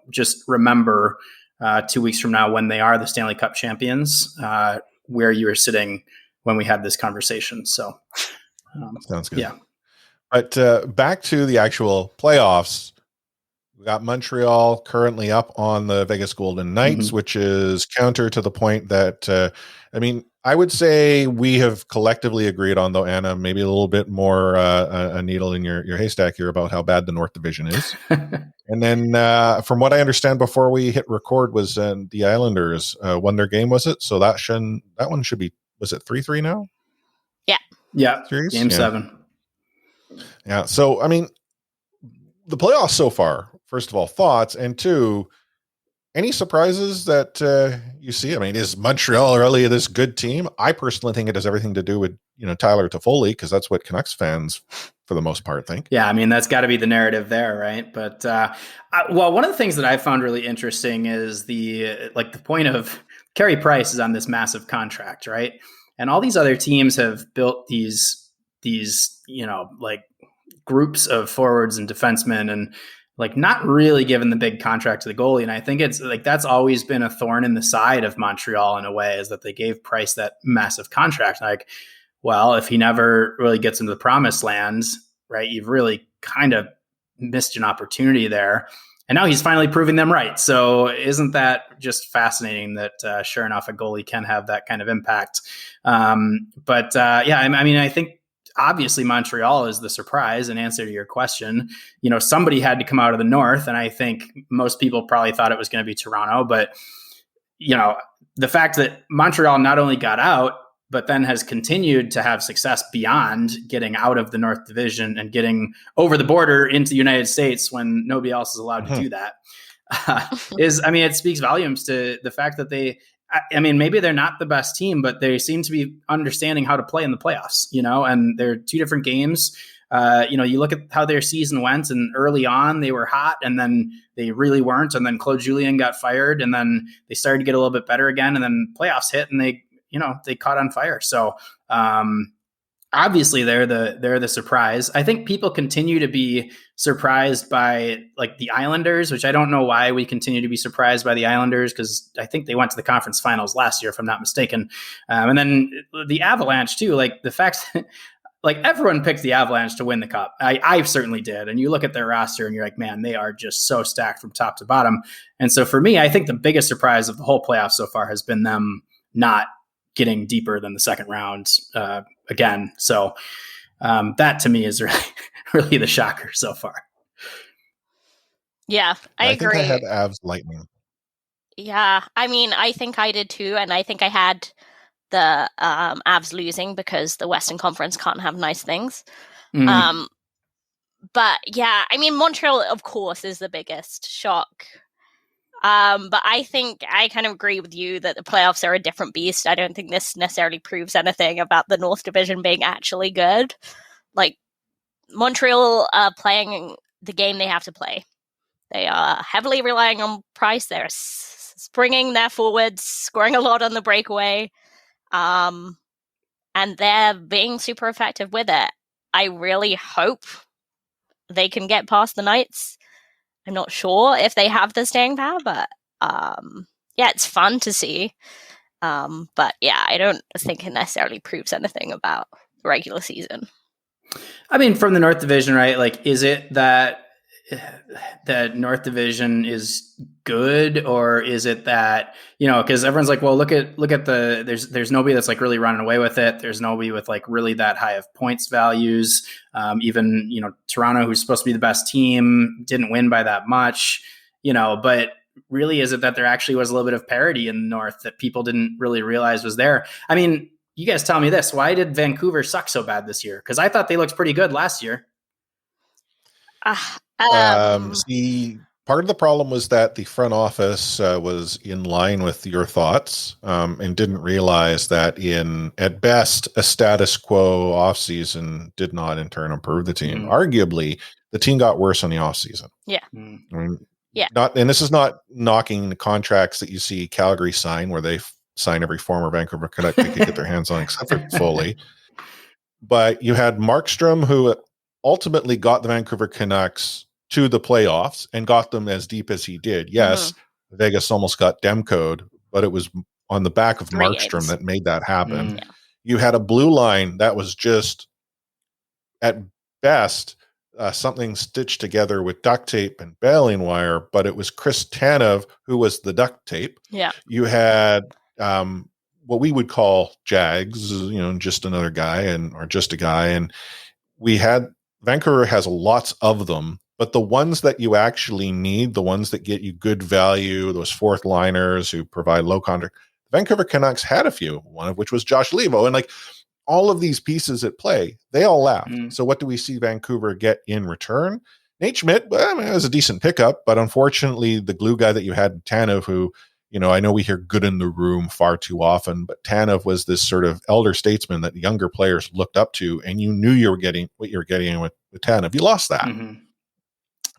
just remember 2 weeks from now when they are the Stanley Cup champions, where you were sitting when we had this conversation. So sounds good. Yeah. But back to the actual playoffs, we got Montreal currently up on the Vegas Golden Knights, which is counter to the point that, I would say we have collectively agreed on, though, Anna, maybe a little bit more a needle in your haystack here about how bad the North Division is. And then from what I understand before we hit record was the Islanders won their game, was it? So that one should be, was it 3-3 now? Yeah. Series? Game 7. Yeah. So, the playoffs so far, first of all, thoughts, and 2, any surprises that you see? Is Montreal really this good team? I personally think it has everything to do with, Tyler Toffoli, because that's what Canucks fans, for the most part, think. Yeah, that's got to be the narrative there, right? But, one of the things that I found really interesting is the point of Carey Price is on this massive contract, right? And all these other teams have built these groups of forwards and defensemen and not really given the big contract to the goalie. And I think it's that's always been a thorn in the side of Montreal in a way, is that they gave Price that massive contract. If he never really gets into the promised land, right, you've really kind of missed an opportunity there. And now he's finally proving them right. So isn't that just fascinating that sure enough, a goalie can have that kind of impact. I think obviously Montreal is the surprise. In answer to your question, somebody had to come out of the North, and I think most people probably thought it was going to be Toronto. But the fact that Montreal not only got out, but then has continued to have success beyond getting out of the North Division and getting over the border into the United States when nobody else is allowed to do that, it speaks volumes to the fact that they. Maybe they're not the best team, but they seem to be understanding how to play in the playoffs, and they're 2 different games. You look at how their season went, and early on they were hot, and then they really weren't. And then Claude Julien got fired, and then they started to get a little bit better again. And then playoffs hit, and they caught on fire. So obviously they're the surprise. I think people continue to be surprised by the Islanders, which I don't know why we continue to be surprised by the Islanders, because I think they went to the conference finals last year, if I'm not mistaken. And then the Avalanche too, the fact that like everyone picked the Avalanche to win the cup. I certainly did. And you look at their roster and you're like, man, they are just so stacked from top to bottom. And so for me, I think the biggest surprise of the whole playoffs so far has been them not getting deeper than the second round again. So that to me is really, really the shocker so far. Yeah, I agree. think I had Avs Lightning. Yeah, I mean, I think I did too, and I think I had the Avs losing because the Western Conference can't have nice things. But yeah, I mean, Montreal, of course, is the biggest shock. But I think I kind of agree with you that the playoffs are a different beast. I don't think this necessarily proves anything about the North Division being actually good. Like, Montreal playing the game they have to play. They are heavily relying on Price. They're springing their forwards, scoring a lot on the breakaway. And they're being super effective with it. I really hope they can get past the Knights. I'm not sure if they have the staying power, but yeah, it's fun to see. But yeah, I don't think it necessarily proves anything about the regular season. I mean, from the North Division, right? Like, is it that North Division is good, or is it that, because everyone's like, well, look at the there's nobody that's like really running away with it. There's nobody with like really that high of points values. Even Toronto, who's supposed to be the best team, didn't win by that much. But really, is it that there actually was a little bit of parity in the North that people didn't really realize was there? I mean, you guys tell me this: why did Vancouver suck so bad this year? Because I thought they looked pretty good last year. See, part of the problem was that the front office was in line with your thoughts and didn't realize that at best, a status quo offseason did not in turn improve the team. Arguably, the team got worse in the offseason. Yeah. I mean, yeah. And this is not knocking the contracts that you see Calgary sign, where they sign every former Vancouver Canuck they could get their hands on, except for Foley. But you had Markstrom, who ultimately got the Vancouver Canucks to the playoffs and got them as deep as he did. Yes, Vegas almost got Demco'd, but it was on the back of Markstrom that made that happen. Yeah. You had a blue line that was just, at best, something stitched together with duct tape and baling wire, but it was Chris Tanev who was the duct tape. Yeah. You had what we would call Jags, just another guy or just a guy. And we had, Vancouver has lots of them, but the ones that you actually need, the ones that get you good value, those fourth liners who provide low contract, Vancouver Canucks had a few, one of which was Josh Levo. And like all of these pieces at play, they all left. So what do we see Vancouver get in return? Nate Schmidt, well, it was a decent pickup, but unfortunately the glue guy that you had, Tanev, who, I know we hear good in the room far too often, but Tanev was this sort of elder statesman that younger players looked up to, and you knew you were getting what you were getting with Tanev. You lost that.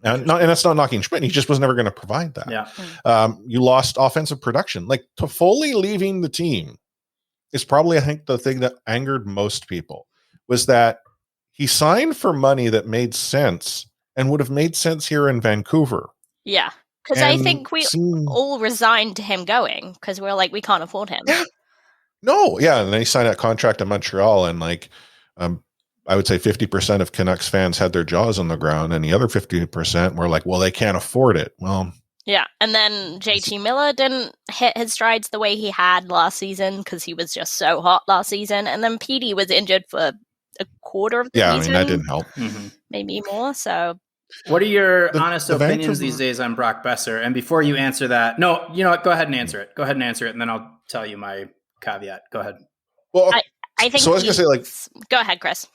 And that's not knocking Schmidt. He just was never going to provide that. Yeah. You lost offensive production. Like Toffoli leaving the team is probably, I think, the thing that angered most people was that he signed for money that made sense and would have made sense here in Vancouver. Yeah. Because I think we all resigned to him going because we're like, we can't afford him. Yeah. No. Yeah. And then he signed that contract in Montreal, and like, I would say 50% of Canucks fans had their jaws on the ground, and the other 50% were like, well, they can't afford it. Well, yeah. And then JT Miller didn't hit his strides the way he had last season because he was just so hot last season. And then Petey was injured for a quarter of the season. Yeah, I mean, that didn't help. Maybe more. So what are your honest the opinions Vancouver these days on Brock Besser? And before you answer that, no, you know what? Go ahead and answer it. And then I'll tell you my caveat. Go ahead. Well, I think so I was going to say, like, go ahead, Chris.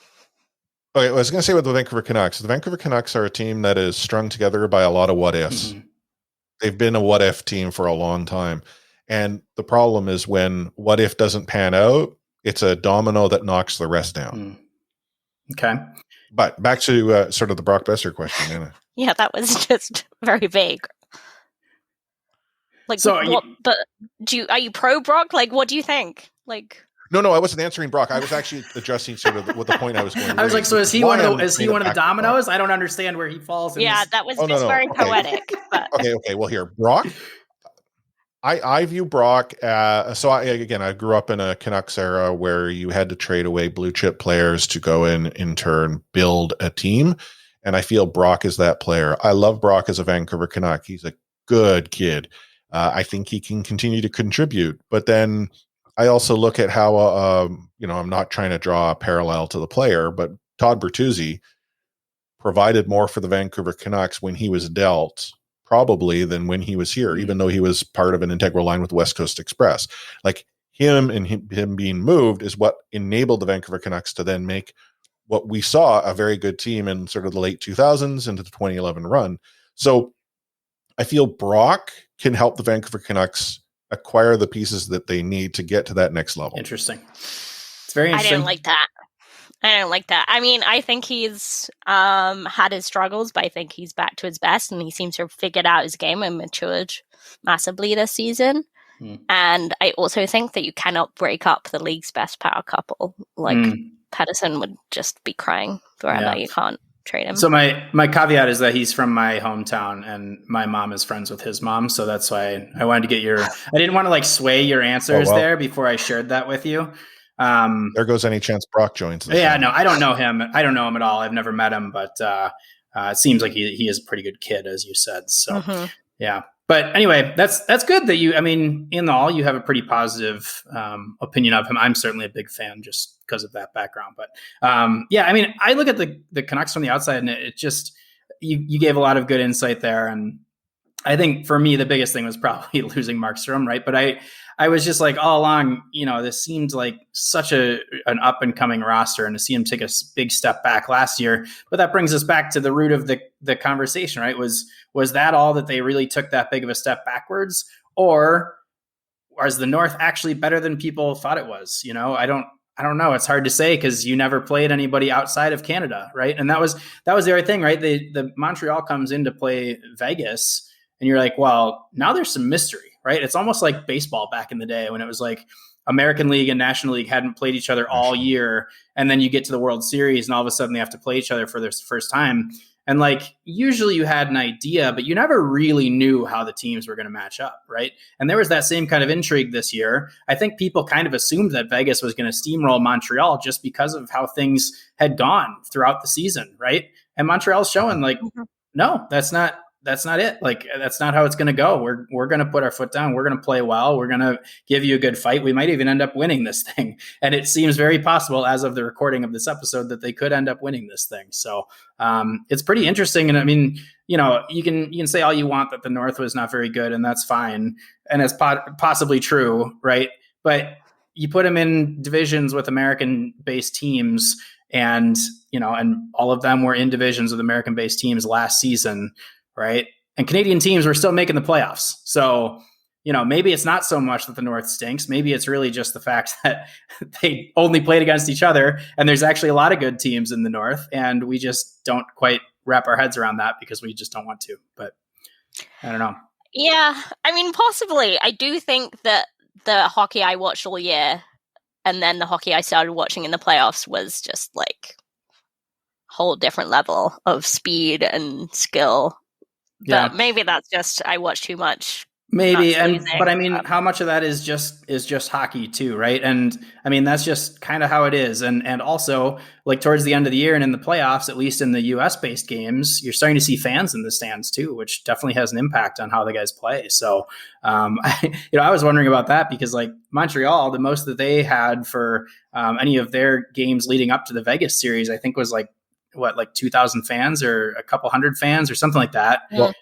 Okay, I was going to say with the Vancouver Canucks, the Vancouver Canucks are a team that is strung together by a lot of what ifs. They've been a what if team for a long time. And the problem is when what if doesn't pan out, it's a domino that knocks the rest down. Okay. But back to sort of the Brock Besser question, Anna. Yeah, that was just very vague. Like, so are you pro Brock? Like, what do you think? Like, no, I wasn't answering Brock. I was actually addressing sort of what the point I was going to I was like, so is he one of the dominoes? Brock. I don't understand where he falls. That was very poetic. But. Okay. Well, here, Brock, I view Brock I grew up in a Canucks era where you had to trade away blue chip players to go in turn build a team. And I feel Brock is that player. I love Brock as a Vancouver Canuck. He's a good kid. I think he can continue to contribute. But then I also look at how, I'm not trying to draw a parallel to the player, but Todd Bertuzzi provided more for the Vancouver Canucks when he was dealt probably than when he was here, even though he was part of an integral line with West Coast Express. Like him being moved is what enabled the Vancouver Canucks to then make what we saw a very good team in sort of the late 2000s into the 2011 run. So I feel Brock can help the Vancouver Canucks acquire the pieces that they need to get to that next level. Interesting. It's very interesting. I don't like that. I mean, I think he's had his struggles, but I think he's back to his best, and he seems to have figured out his game and matured massively this season. And I also think that you cannot break up the league's best power couple. Like Pedersen would just be crying forever. Yeah. You can't trade him. So my caveat is that he's from my hometown, and my mom is friends with his mom. So that's why I wanted to get I didn't want to like sway your answers there before I shared that with you. There goes any chance Brock joins. No, I don't know him. I don't know him at all. I've never met him, but it seems like he is a pretty good kid, as you said. So yeah. But anyway, that's good that in all, you have a pretty positive opinion of him. I'm certainly a big fan just because of that background. But I look at the Canucks from the outside, and it just, you gave a lot of good insight there. And I think for me, the biggest thing was probably losing Markstrom, right? But I was just like all along, this seemed like such an up and coming roster, and to see him take a big step back last year. But that brings us back to the root of the conversation, right? Was that all that they really took that big of a step backwards, or is the North actually better than people thought it was? I don't know. It's hard to say because you never played anybody outside of Canada, right? And that was the other thing, right? The Montreal comes in to play Vegas, and you're like, well, now there's some mystery, right? It's almost like baseball back in the day when it was like American League and National League hadn't played each other all year. And then you get to the World Series and all of a sudden they have to play each other for the first time. And like, usually you had an idea, but you never really knew how the teams were going to match up, right? And there was that same kind of intrigue this year. I think people kind of assumed that Vegas was going to steamroll Montreal just because of how things had gone throughout the season, right? And Montreal's showing like, no, that's not it. Like, that's not how it's going to go. We're going to put our foot down. We're going to play well. We're going to give you a good fight. We might even end up winning this thing. And it seems very possible as of the recording of this episode that they could end up winning this thing. So it's pretty interesting. And I mean, you can say all you want that the North was not very good, and that's fine. And it's possibly true, right? But you put them in divisions with American-based teams, and all of them were in divisions with American-based teams last season, right? And Canadian teams were still making the playoffs. So, maybe it's not so much that the North stinks. Maybe it's really just the fact that they only played against each other, and there's actually a lot of good teams in the North, and we just don't quite wrap our heads around that because we just don't want to. But I don't know. Yeah, I mean, possibly. I do think that the hockey I watched all year and then the hockey I started watching in the playoffs was just like a whole different level of speed and skill. Yeah. But maybe that's just I watch too much. Maybe, but I mean, how much of that is just hockey too, right? And I mean, that's just kind of how it is. And also, like towards the end of the year and in the playoffs, at least in the U.S. based games, you're starting to see fans in the stands too, which definitely has an impact on how the guys play. So, I was wondering about that because like Montreal, the most that they had for any of their games leading up to the Vegas series, I think was like 2,000 fans or a couple hundred fans or something like that. Well,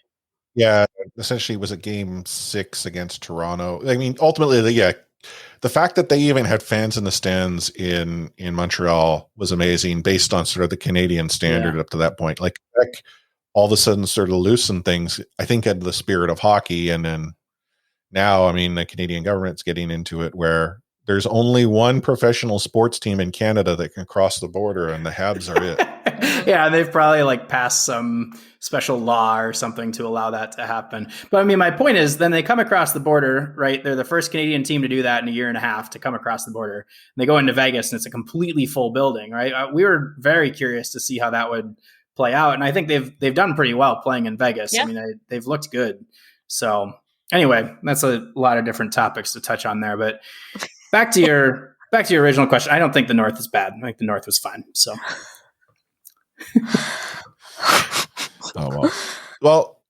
yeah, essentially it was a game 6 against Toronto. I mean, ultimately, the fact that they even had fans in the stands in Montreal was amazing based on sort of the Canadian standard up to that point. Like all of a sudden sort of loosened things, I think, had the spirit of hockey. And then now, I mean, the Canadian government's getting into it where there's only one professional sports team in Canada that can cross the border, and the Habs are it. Yeah, they've probably like passed some special law or something to allow that to happen. But I mean, my point is then they come across the border, right? They're the first Canadian team to do that in a year and a half, to come across the border. And they go into Vegas and it's a completely full building, right? We were very curious to see how that would play out. And I think they've done pretty well playing in Vegas. Yeah. I mean, they've looked good. So Anyway, that's a lot of different topics to touch on there. But back to your original question. I don't think the North is bad. I think the North was fine. So, well,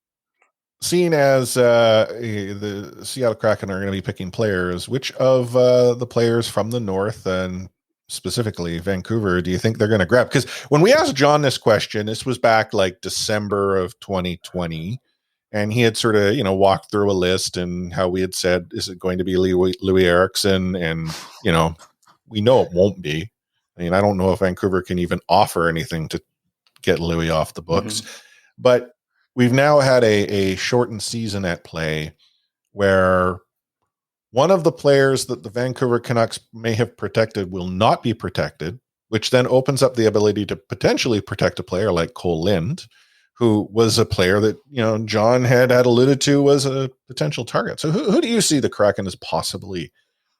seeing as the Seattle Kraken are going to be picking players, which of the players from the North and specifically Vancouver do you think they're going to grab? Because when we asked John this question, this was back like December of 2020. And he had sort of, walked through a list and how we had said, is it going to be Louis Eriksson? And, we know it won't be. I mean, I don't know if Vancouver can even offer anything to get Louis off the books. Mm-hmm. But we've now had a shortened season at play where one of the players that the Vancouver Canucks may have protected will not be protected, which then opens up the ability to potentially protect a player like Cole Lind, who was a player that, John had alluded to was a potential target. So who do you see the Kraken as possibly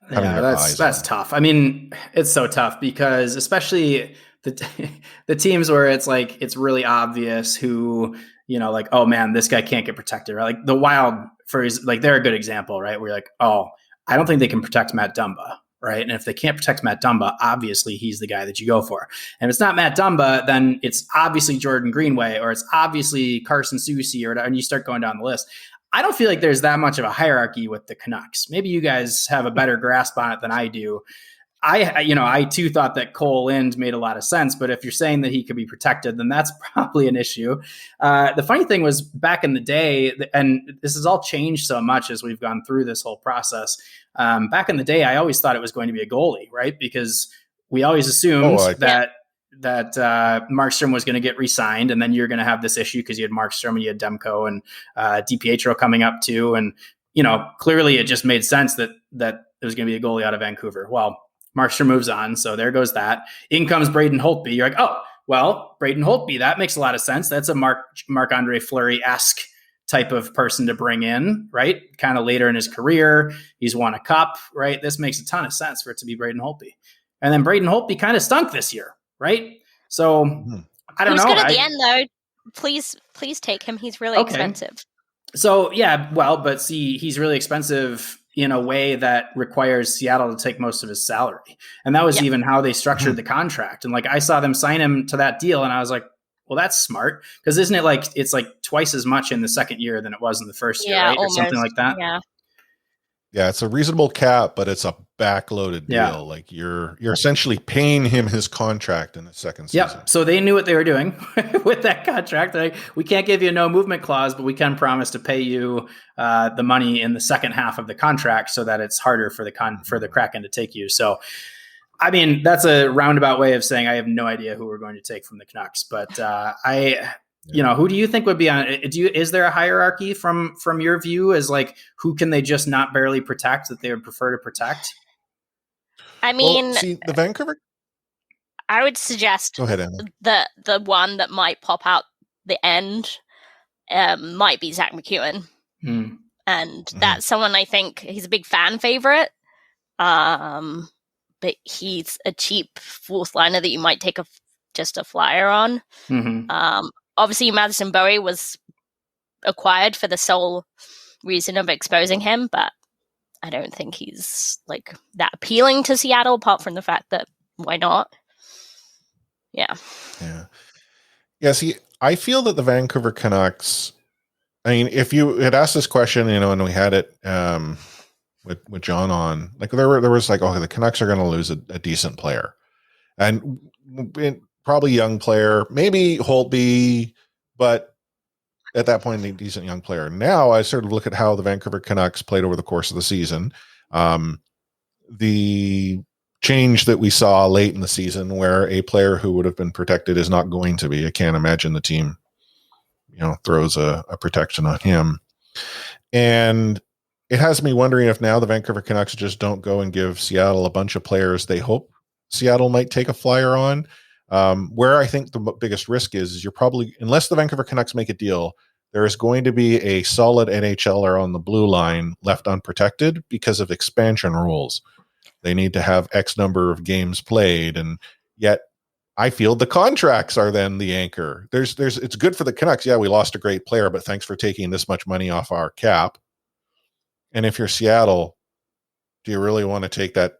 having their eyes that's on? tough. I mean, it's so tough because especially the teams where it's like, it's really obvious who, like, oh man, this guy can't get protected, right? Like the Wild, they're a good example, right? Where you're like, oh, I don't think they can protect Matt Dumba. Right. And if they can't protect Matt Dumba, obviously he's the guy that you go for. And if it's not Matt Dumba, then it's obviously Jordan Greenway or it's obviously Carson Soucy or whatever, and you start going down the list. I don't feel like there's that much of a hierarchy with the Canucks. Maybe you guys have a better grasp on it than I do. I too thought that Cole Lind made a lot of sense, but if you're saying that he could be protected, then that's probably an issue. The funny thing was back in the day, and this has all changed so much as we've gone through this whole process. Back in the day, I always thought it was going to be a goalie, right? Because we always assumed that Markstrom was going to get re-signed, and then you're going to have this issue because you had Markstrom and you had Demko and DiPietro coming up too. And, clearly it just made sense that it was going to be a goalie out of Vancouver. Well, Markstrom moves on, so there goes that. In comes Braden Holtby. You're like, oh, well, Braden Holtby, that makes a lot of sense. That's a Marc-Andre Fleury-esque type of person to bring in, right? Kind of later in his career. He's won a cup, right? This makes a ton of sense for it to be Braden Holtby. And then Braden Holtby kind of stunk this year, right? So I don't know. He was good at the end, though. Please take him. He's really expensive. So, yeah, well, but see, he's really expensive in a way that requires Seattle to take most of his salary. And that was even how they structured the contract. And like, I saw them sign him to that deal and I was like, well, that's smart. Because isn't it like, it's like twice as much in the second year than it was in the first year, right? Almost. Or something like that. Yeah, it's a reasonable cap, but it's a backloaded deal. Yeah. Like you're essentially paying him his contract in the second season. Yeah. So they knew what they were doing with that contract. They're like, we can't give you a no movement clause, but we can promise to pay you the money in the second half of the contract so that it's harder for the Kraken to take you. So, I mean, that's a roundabout way of saying I have no idea who we're going to take from the Canucks, but who do you think would be on? Is there a hierarchy from your view as like who can they just not barely protect that they would prefer to protect? I mean, see the Vancouver. I would suggest Go ahead, Anna. the one that might pop out the end might be Zach McEwen, and that's someone I think he's a big fan favorite. But he's a cheap fourth liner that you might take just a flyer on. Obviously, Madison Bowie was acquired for the sole reason of exposing him, but I don't think he's like that appealing to Seattle, apart from the fact that why not? Yeah. See, I feel that the Vancouver Canucks. I mean, if you had asked this question, and we had it with John on, like there was like, okay, the Canucks are going to lose a decent player, and probably young player, maybe Holtby, but at that point, a decent young player. Now I sort of look at how the Vancouver Canucks played over the course of the season. The change that we saw late in the season where a player who would have been protected is not going to be. I can't imagine the team, throws a protection on him. And it has me wondering if now the Vancouver Canucks just don't go and give Seattle a bunch of players they hope Seattle might take a flyer on. Where I think the biggest risk is you're probably, unless the Vancouver Canucks make a deal, there is going to be a solid NHLer on the blue line left unprotected because of expansion rules. They need to have X number of games played, and yet I feel the contracts are then the anchor. It's good for the Canucks. Yeah, we lost a great player, but thanks for taking this much money off our cap. And if you're Seattle, do you really want to take that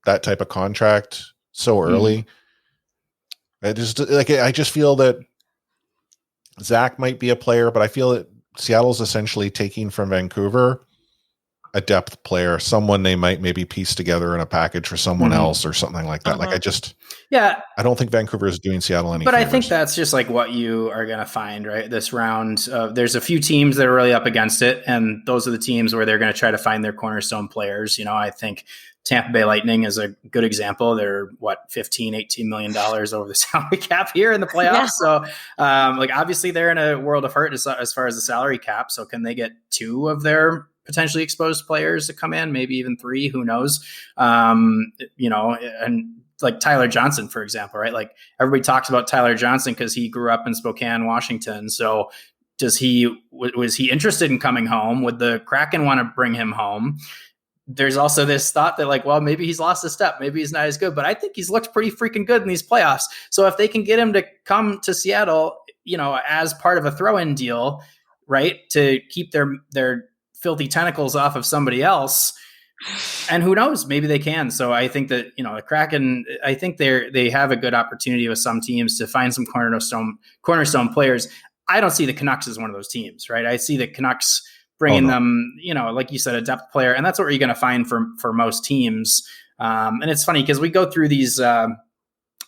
type of contract so early? I just feel that Zach might be a player, but I feel that Seattle's essentially taking from Vancouver a depth player, someone they might maybe piece together in a package for someone else or something like that. Like I don't think Vancouver is doing Seattle any favors. I think that's just like what you are going to find, right? This round, there's a few teams that are really up against it. And those are the teams where they're going to try to find their cornerstone players. I think Tampa Bay Lightning is a good example. They're $18 million over the salary cap here in the playoffs. So obviously they're in a world of hurt as far as the salary cap. So can they get 2 of their potentially exposed players to come in, maybe even 3, who knows? And like Tyler Johnson, for example, right? Like everybody talks about Tyler Johnson because he grew up in Spokane, Washington. So was he interested in coming home? Would the Kraken want to bring him home? There's also this thought that maybe he's lost a step. Maybe he's not as good, but I think he's looked pretty freaking good in these playoffs. So if they can get him to come to Seattle, as part of a throw-in deal, right, to keep their filthy tentacles off of somebody else, and who knows, maybe they can. So I think that, the Kraken, I think they have a good opportunity with some teams to find some cornerstone players. I don't see the Canucks as one of those teams, right? I see the Canucks bringing them, like you said, a depth player, and that's what you're going to find for most teams. And it's funny because we go through these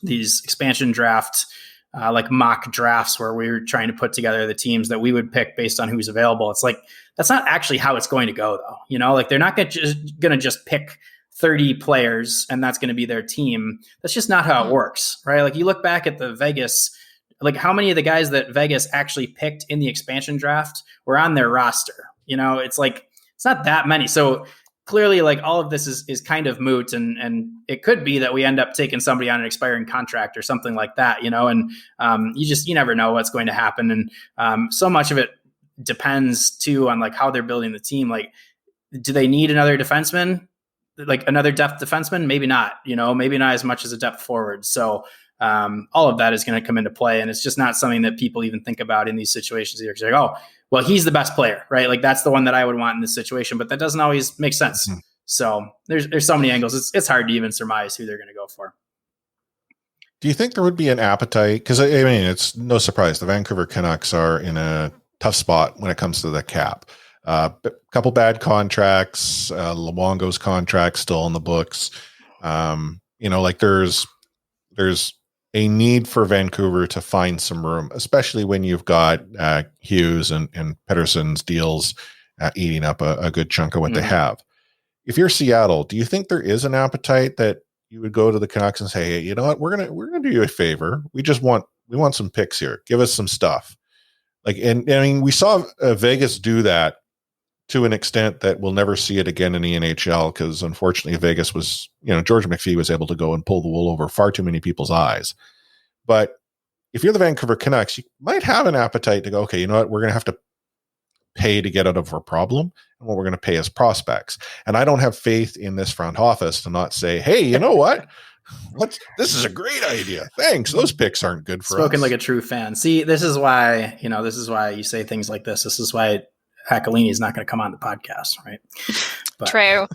expansion draft like mock drafts where we were trying to put together the teams that we would pick based on who's available. It's like, that's not actually how it's going to go though. They're not going to just pick 30 players and that's going to be their team. That's just not how it works, right? Like you look back at the Vegas, like how many of the guys that Vegas actually picked in the expansion draft were on their roster? It's like, it's not that many. So clearly like all of this is kind of moot and it could be that we end up taking somebody on an expiring contract or something like that, and you never know what's going to happen. And so much of it depends too on like how they're building the team. Like, do they need another defenseman, like another depth defenseman? Maybe not, maybe not as much as a depth forward. So all of that is going to come into play. And it's just not something that people even think about in these situations either. Cause they're like, oh, well, he's the best player, right? Like that's the one that I would want in this situation, but that doesn't always make sense. Mm-hmm. So there's so many angles. It's hard to even surmise who they're going to go for. Do you think there would be an appetite? Because I mean, it's no surprise the Vancouver Canucks are in a tough spot when it comes to the cap. A couple bad contracts, Luongo's contract still in the books. There's a need for Vancouver to find some room, especially when you've got Hughes and Pettersson's deals eating up a good chunk of what they have. If you're Seattle, do you think there is an appetite that you would go to the Canucks and say, hey, you know what, we're gonna do you a favor. We want some picks here. Give us some stuff. We saw Vegas do that to an extent that we'll never see it again in the NHL because unfortunately Vegas was, George McPhee was able to go and pull the wool over far too many people's eyes. But if you're the Vancouver Canucks, you might have an appetite to go, okay, you know what, we're going to have to pay to get out of our problem and what we're going to pay as prospects. And I don't have faith in this front office to not say, hey, you know what? This is a great idea. Thanks. Those picks aren't good for us. Spoken like a true fan. See, this is why you say things like this. This is why Hakalini is not going to come on the podcast, right? But. True.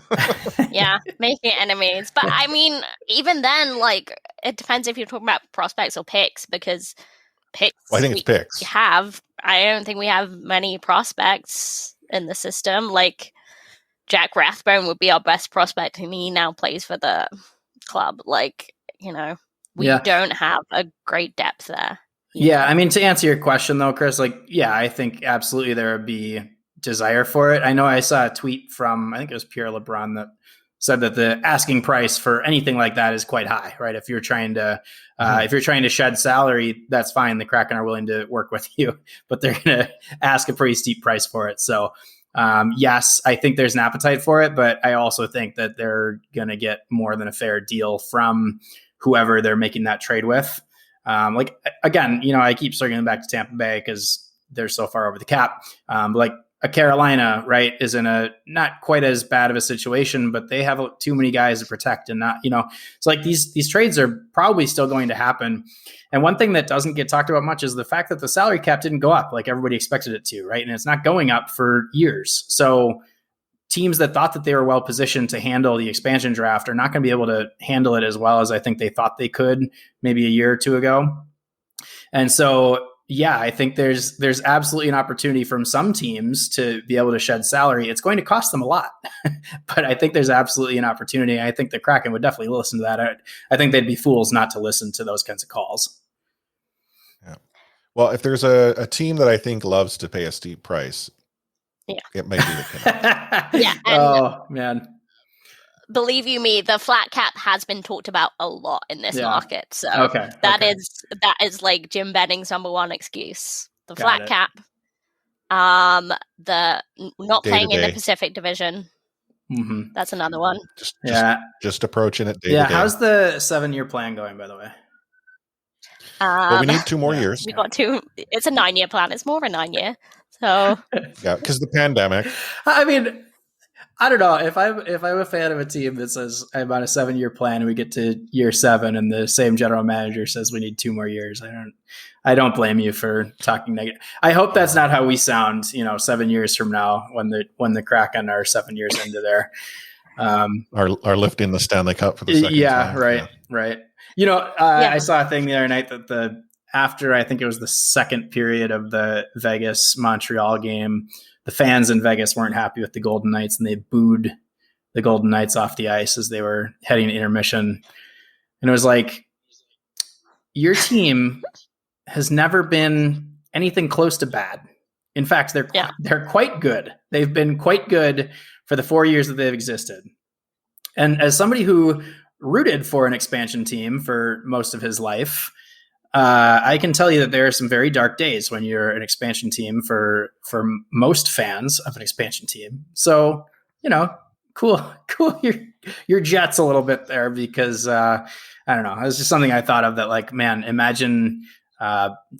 Yeah, making enemies. But I mean, even then, like, it depends if you're talking about prospects or picks, because picks. Well, I think it's picks. I don't think we have many prospects in the system. Like, Jack Rathbone would be our best prospect, and he now plays for the club. Like, we don't have a great depth there. Yeah, I mean, to answer your question, though, Chris, I think absolutely there would be desire for it. I know I saw a tweet from, I think it was Pierre LeBrun, that said that the asking price for anything like that is quite high, right? If you're trying to shed salary, that's fine. The Kraken are willing to work with you, but they're going to ask a pretty steep price for it. So yes, I think there's an appetite for it, but I also think that they're going to get more than a fair deal from whoever they're making that trade with. Again, I keep circling back to Tampa Bay because they're so far over the cap. A Carolina, right, is in a not quite as bad of a situation, but they have too many guys to protect and not, it's like these trades are probably still going to happen. And one thing that doesn't get talked about much is the fact that the salary cap didn't go up like everybody expected it to, right? And it's not going up for years. So teams that thought that they were well positioned to handle the expansion draft are not going to be able to handle it as well as I think they thought they could maybe a year or two ago. And so, yeah, I think there's absolutely an opportunity from some teams to be able to shed salary. It's going to cost them a lot, but I think there's absolutely an opportunity. I think the Kraken would definitely listen to that. I think they'd be fools not to listen to those kinds of calls. Yeah. Well, if there's a team that I think loves to pay a steep price, it might be the Canucks. Yeah. Oh, man. Believe you me, the flat cap has been talked about a lot in this market. So that is like Jim Benning's number one excuse. The flat cap, the not playing in the Pacific Division. Mm-hmm. That's another one. Just approaching it day to day. How's the 7-year plan going, by the way? Well, we need 2 more years. We got 2. It's a 9-year plan. It's more of a 9-year. So yeah, because the pandemic. I mean, I don't know if I'm a fan of a team that says I'm on a 7-year plan and we get to year 7 and the same general manager says we need 2 more years. I don't blame you for talking negative. I hope that's not how we sound, 7 years from now when the Kraken are 7 years into their are lifting the Stanley Cup for the second time. Right. I saw a thing the other night that after I think it was the second period of the Vegas Montreal game, the fans in Vegas weren't happy with the Golden Knights and they booed the Golden Knights off the ice as they were heading to intermission. And it was like, your team has never been anything close to bad. In fact, they're quite good. They've been quite good for the 4 years that they've existed. And as somebody who rooted for an expansion team for most of his life, I can tell you that there are some very dark days when you're an expansion team for most fans of an expansion team. So, cool your Jets a little bit there because I don't know. It was just something I thought of that, like, man, imagine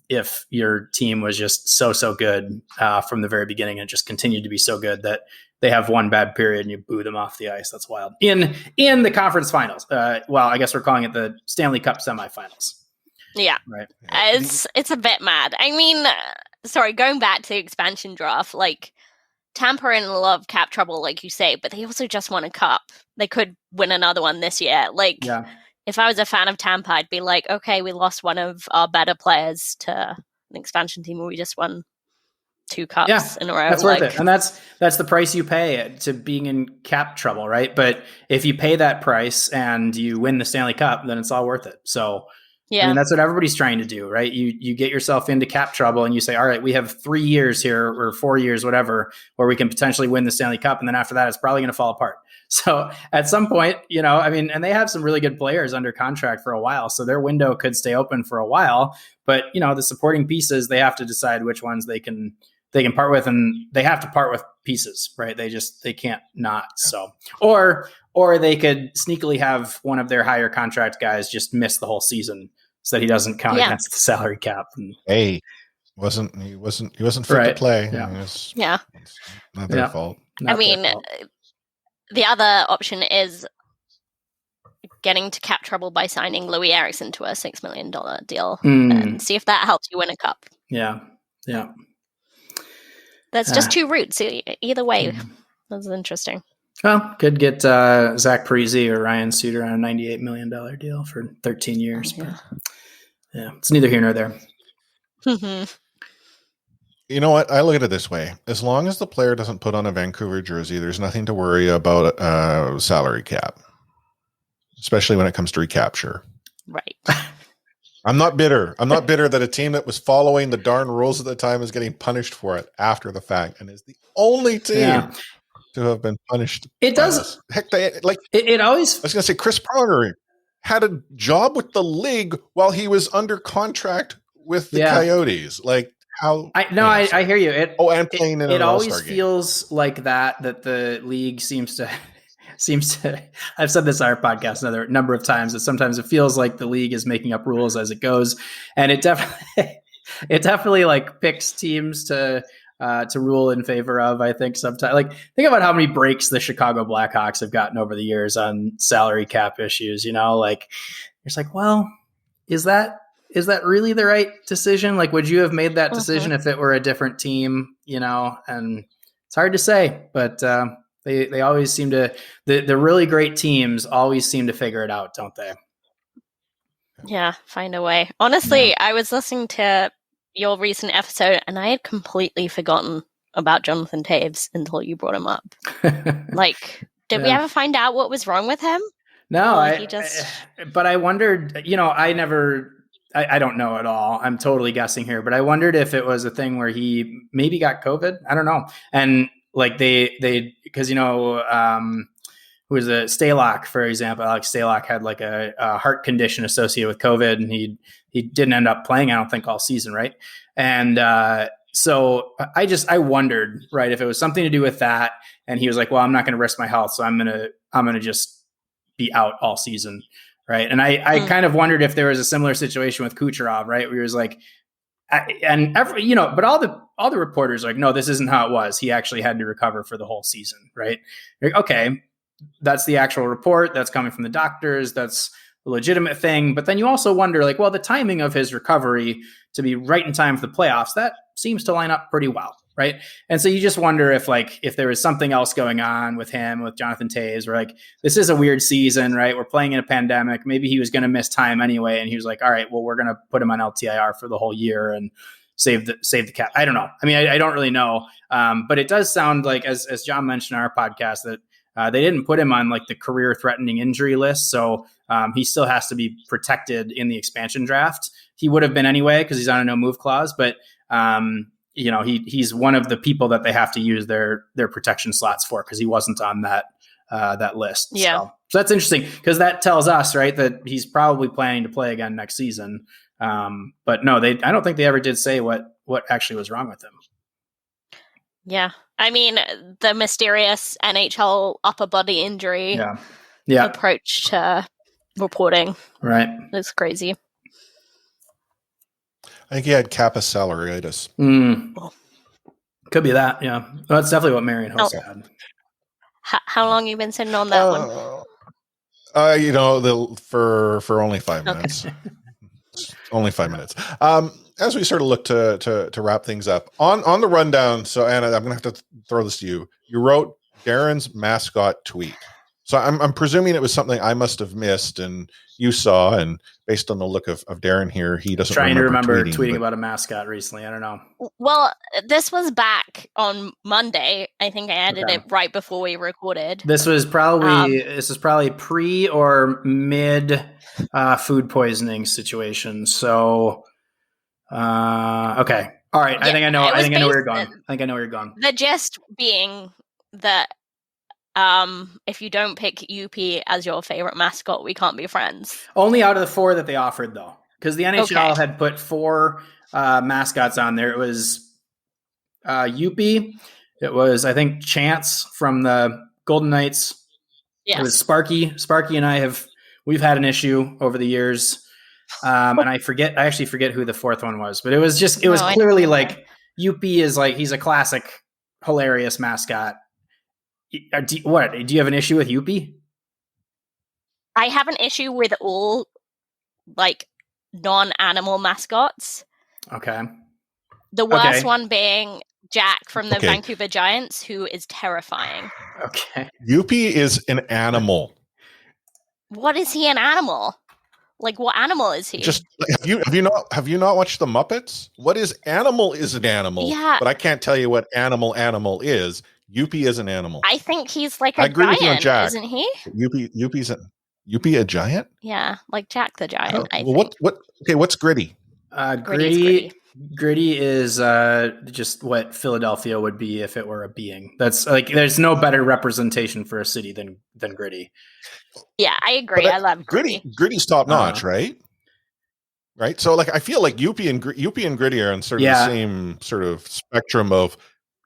if your team was just so good from the very beginning and just continued to be so good that they have one bad period and you boo them off the ice. That's wild. In the conference finals. Well, I guess we're calling it the Stanley Cup semifinals. Yeah. Right. It's a bit mad. I mean, going back to the expansion draft, like Tampa are in a lot of cap trouble, like you say, but they also just won a cup. They could win another one this year. Like, if I was a fan of Tampa, I'd be like, okay, we lost one of our better players to an expansion team where we just won 2 cups in a row. That's worth it. And that's the price you pay to being in cap trouble, right? But if you pay that price and you win the Stanley Cup, then it's all worth it. So I mean, that's what everybody's trying to do, right? You get yourself into cap trouble and you say, all right, we have 3 years here or 4 years, whatever, where we can potentially win the Stanley Cup. And then after that, it's probably going to fall apart. So at some point, and they have some really good players under contract for a while. So their window could stay open for a while. But, the supporting pieces, they have to decide which ones they can part with, and they have to part with pieces, right? They can't not. So, or they could sneakily have one of their higher contract guys just miss the whole season so that he doesn't count against the salary cap. And, he wasn't fit to play. It's not their fault. The other option is getting to cap trouble by signing Louis Eriksson to a $6 million deal and see if that helps you win a cup. Yeah. That's just 2 routes. Either way, that's interesting. Well, could get Zach Parise or Ryan Suter on a $98 million deal for 13 years. But it's neither here nor there. You know what? I look at it this way. As long as the player doesn't put on a Vancouver jersey, there's nothing to worry about salary cap, especially when it comes to recapture. Right. I'm not bitter. I'm not bitter that a team that was following the darn rules at the time is getting punished for it after the fact and is the only team to have been punished. It does. Heck, it always. I was going to say Chris Pronger had a job with the league while he was under contract with the Coyotes. Like, how? I hear you. And playing in it an always All-Star game. feels like that the league seems to. I've said this on our podcast another number of times that sometimes it feels like the league is making up rules as it goes, and it definitely like picks teams to rule in favor of. I think sometimes, like, think about how many breaks the Chicago Blackhawks have gotten over the years on salary cap issues. Like it's like, well, is that really the right decision? Like, would you have made that decision if it were a different team? And it's hard to say, but They always seem to the really great teams always seem to figure it out, don't they? Yeah, find a way. Honestly, I was listening to your recent episode and I had completely forgotten about Jonathan Taves until you brought him up. Like, did we ever find out what was wrong with him? No, but I wondered, I don't know at all. I'm totally guessing here, but I wondered if it was a thing where he maybe got COVID. I don't know. And like because, who was a Stalock, for example, Alex Stalock had like a heart condition associated with COVID, and he didn't end up playing, I don't think, all season. Right. And, so I wondered, right, if it was something to do with that. And he was like, well, I'm not going to risk my health. So I'm going to just be out all season. Right. And I kind of wondered if there was a similar situation with Kucherov, right? Where he was like, but all the reporters are like, no, this isn't how it was. He actually had to recover for the whole season. Right. Like, okay, that's the actual report that's coming from the doctors. That's a legitimate thing. But then you also wonder, like, well, the timing of his recovery to be right in time for the playoffs, that seems to line up pretty well. Right. And so you just wonder if there was something else going on with him, with Jonathan Taves, where like, this is a weird season, right? We're playing in a pandemic. Maybe he was going to miss time anyway. And he was like, all right, well, we're going to put him on LTIR for the whole year and save the cap. I don't know. I mean, I don't really know. But it does sound like, as John mentioned in our podcast, that they didn't put him on like the career threatening injury list. So he still has to be protected in the expansion draft. He would have been anyway, because he's on a no move clause, but he's one of the people that they have to use their protection slots for, because he wasn't on that list. Yeah. So that's interesting, because that tells us, right, that he's probably planning to play again next season. But no, I don't think they ever did say what actually was wrong with him. Yeah. I mean, the mysterious NHL upper body injury approach to reporting. Right. It's crazy. I think he had capsularitis. Could be that, yeah. Well, that's definitely what Marion Hossa had. How long you been sitting on that one? For only 5 minutes. Only 5 minutes. As we sort of look to wrap things up on the rundown. So Anna, I'm gonna have to throw this to you. You wrote Darren's mascot tweet. So I'm presuming it was something I must have missed and you saw, and based on the look of Darren here, he doesn't trying to remember tweeting about a mascot recently. I don't know. Well, this was back on Monday. I think I added it right before we recorded. This was probably pre or mid food poisoning situation. So okay. All right. Yeah, I think I know where you're going. The gist being that if you don't pick UP as your favorite mascot, we can't be friends. Only out of the 4 that they offered, though, because the NHL had put 4 mascots on there. It was UP. It was, I think, Chance from the Golden Knights. Yes. It was Sparky. Sparky and we've had an issue over the years. And I actually forget who the 4th one was, but it was clearly like UP is like, he's a classic, hilarious mascot. Do you have an issue with UP? I have an issue with all like non-animal mascots. Okay. The worst one being Jack from the Vancouver Giants, who is terrifying. Okay. UP is an animal. What is he an animal? Like, what animal is he? Just have you not watched the Muppets? What is animal is an animal. Yeah. But I can't tell you what animal is. UP is an animal. I think he's like a giant, isn't he? UP a giant? Yeah, like Jack the Giant. What's Gritty? Gritty is just what Philadelphia would be if it were a being. That's like, there's no better representation for a city than Gritty. Yeah, I agree. I love Gritty. Gritty's top notch, right? Right. So like, I feel like UP and Gritty are on sort of the same sort of spectrum of,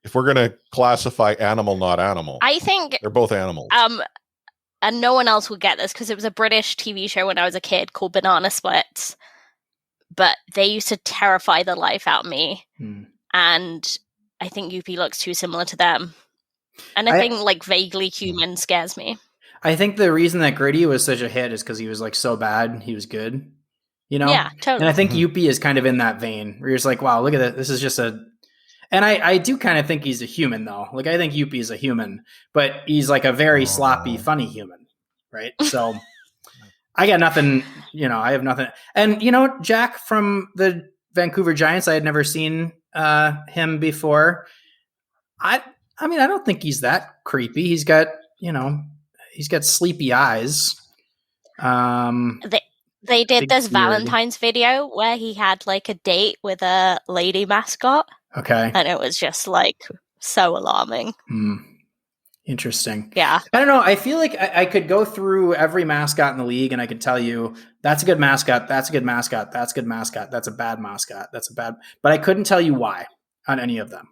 if we're going to classify animal, not animal, I think they're both animals. And no one else will get this because it was a British TV show when I was a kid called Banana Splits. But they used to terrify the life out of me. And I think UP looks too similar to them. And I think like vaguely human scares me. I think the reason that Gritty was such a hit is because he was like so bad, he was good. You know? Yeah, totally. And I think UP is kind of in that vein where you're just like, wow, look at that. This is just And I do kind of think he's a human, though. Like, I think Yuppie is a human, but he's like a very sloppy, funny human, right? So I got nothing, I have nothing. And, Jack from the Vancouver Giants, I had never seen him before. I mean, I don't think he's that creepy. He's got sleepy eyes. They did this Valentine's video where he had like a date with a lady mascot. Okay. And it was just like so alarming. Interesting. Yeah. I don't know. I feel like I could go through every mascot in the league and I could tell you that's a good mascot. That's a good mascot. That's a good mascot. That's a bad mascot. But I couldn't tell you why on any of them.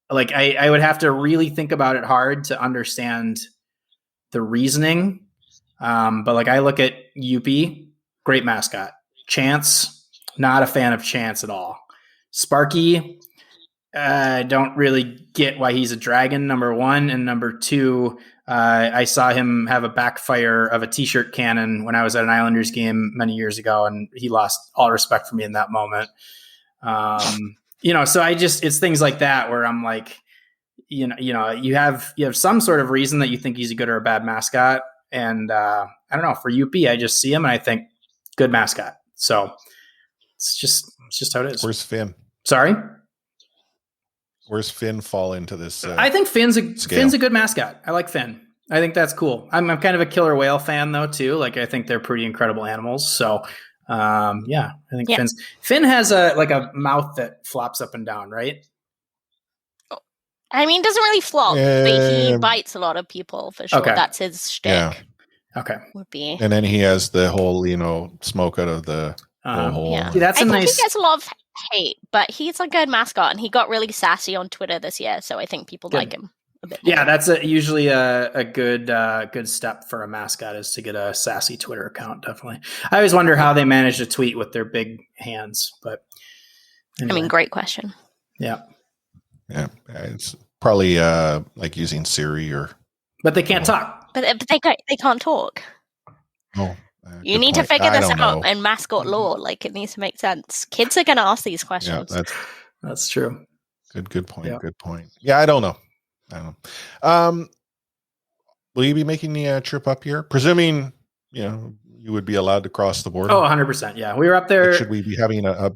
Like I would have to really think about it hard to understand the reasoning. But like I look at Yuppie, great mascot. Chance, not a fan of Chance at all. Sparky, I don't really get why he's a dragon, number one. And number two, I saw him have a backfire of a t-shirt cannon when I was at an Islanders game many years ago, and he lost all respect for me in that moment. So it's things like that where I'm like, you have some sort of reason that you think he's a good or a bad mascot. And I don't know, for Yuppie, I just see him and I think good mascot. So it's just how it is. Where's Finn? Sorry? Where's Finn fall into this? I think Finn's a good mascot. I like Finn. I think that's cool. I'm kind of a killer whale fan though too. Like I think they're pretty incredible animals. So I think Finn has a mouth that flops up and down, right? I mean, doesn't really flop, but he bites a lot of people for sure. Okay. That's his shtick. Yeah. Okay. Would be. And then he has the whole, smoke out of the hole. Yeah. See, that's I think nice. he gets a lot of hate, but he's a good mascot, and he got really sassy on Twitter this year, so I think people like him a bit more. Yeah, that's usually a good step for a mascot is to get a sassy Twitter account. Definitely. I always wonder how they manage to tweet with their big hands, but anyway. I mean, great question. Yeah. Yeah, it's probably like using Siri but they can't talk. But they can't talk. Oh, you need to figure this out in mascot lore. Like it needs to make sense. Kids are going to ask these questions. Yeah, that's true. Good point. Yeah. Good point. Yeah, I don't know. Will you be making the trip up here? Presuming you would be allowed to cross the border. Oh, 100%. Yeah, we were up there. Should we be having a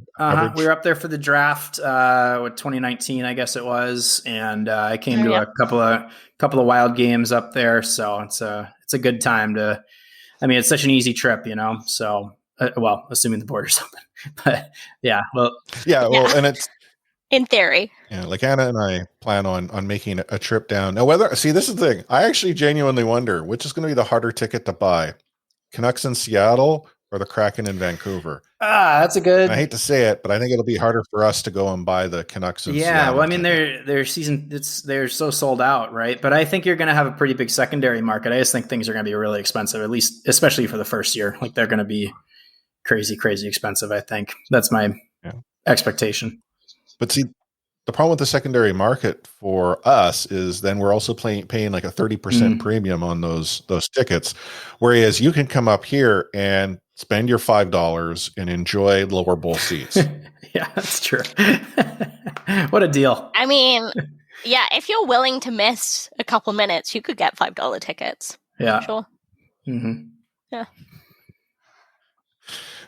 we were up there for the draft with 2019, I guess it was, and I came to a couple of wild games up there. So it's a good time to. I mean, it's such an easy trip, So, assuming the border's open, but yeah, and it's in theory. Yeah, like Anna and I plan on making a trip down. Now, this is the thing. I actually genuinely wonder which is going to be the harder ticket to buy: Canucks in Seattle or the Kraken in Vancouver. That's a good. I hate to say it, but I think it'll be harder for us to go and buy the Canucks in Seattle. Yeah, well, I mean, their season they're so sold out, right? But I think you're going to have a pretty big secondary market. I just think things are going to be really expensive, at least, especially for the first year. Like they're going to be crazy expensive. I think that's my expectation. But see, the problem with the secondary market for us is then we're also paying like a 30% premium on those tickets, whereas you can come up here and spend your $5 and enjoy lower bowl seats. Yeah, that's true. What a deal. I mean, yeah, if you're willing to miss a couple minutes, you could get $5 tickets. Yeah. Sure. Mm-hmm. Yeah.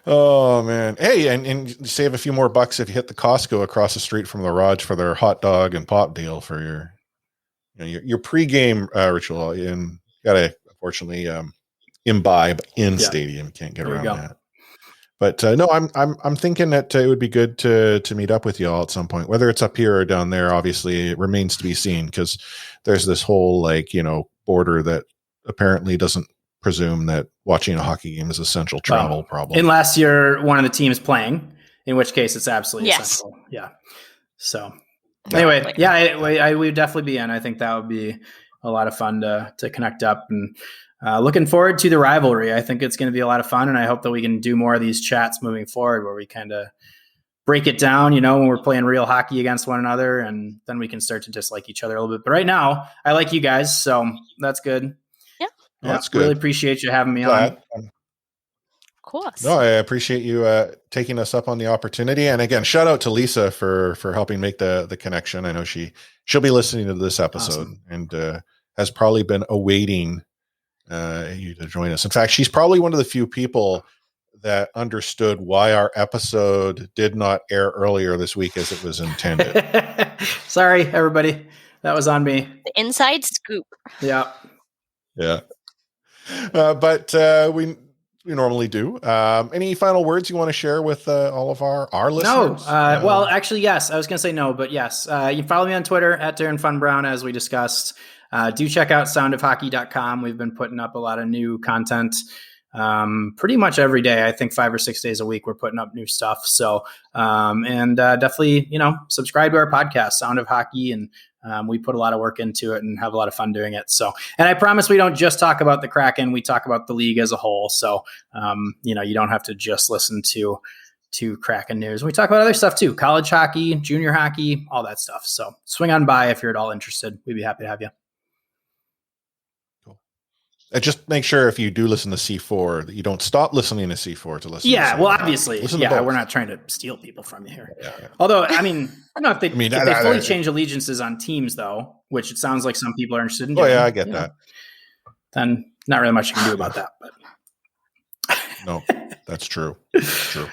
Oh man. Hey, and you save a few more bucks if you hit the Costco across the street from the Raj for their hot dog and pop deal for your pregame ritual. And you gotta unfortunately imbibe in stadium. You can't get around that. But no, I'm thinking that it would be good to meet up with you all at some point, whether it's up here or down there. Obviously, it remains to be seen because there's this whole border that apparently doesn't presume that watching a hockey game is an essential travel problem. Unless you're one of the teams playing, in which case it's absolutely essential. Yeah. So anyway, I would definitely be in. I think that would be a lot of fun to connect up and looking forward to the rivalry. I think it's going to be a lot of fun, and I hope that we can do more of these chats moving forward where we kind of break it down, when we're playing real hockey against one another, and then we can start to dislike each other a little bit. But right now, I like you guys, so that's good. Yeah. That's good. Really appreciate you having me on. Of course. No, I appreciate you taking us up on the opportunity. And again, shout out to Lisa for helping make the connection. I know she'll be listening to this episode and has probably been awaiting you to join us. In fact, she's probably one of the few people that understood why our episode did not air earlier this week as it was intended. Sorry, everybody. That was on me. The inside scoop. Yeah. Yeah. But we normally do. Any final words you want to share with all of our listeners? No. Well, actually, yes. I was going to say no, but yes. You can follow me on Twitter at Darren Fun Brown, as we discussed. Do check out soundofhockey.com. We've been putting up a lot of new content pretty much every day. I think 5 or 6 days a week we're putting up new stuff. So and definitely, subscribe to our podcast, Sound of Hockey, and we put a lot of work into it and have a lot of fun doing it. So, and I promise we don't just talk about the Kraken, we talk about the league as a whole. So you don't have to just listen to Kraken news. We talk about other stuff too, college hockey, junior hockey, all that stuff. So swing on by if you're at all interested. We'd be happy to have you. Just make sure if you do listen to C4 that you don't stop listening to C4 to listen. Yeah, to well, obviously, we're not trying to steal people from you here. Yeah. Although, I don't know if they fully change allegiances on teams, though, which it sounds like some people are interested in doing. Oh yeah, I get that. Then not really much you can do about that. But no, that's true. That's true.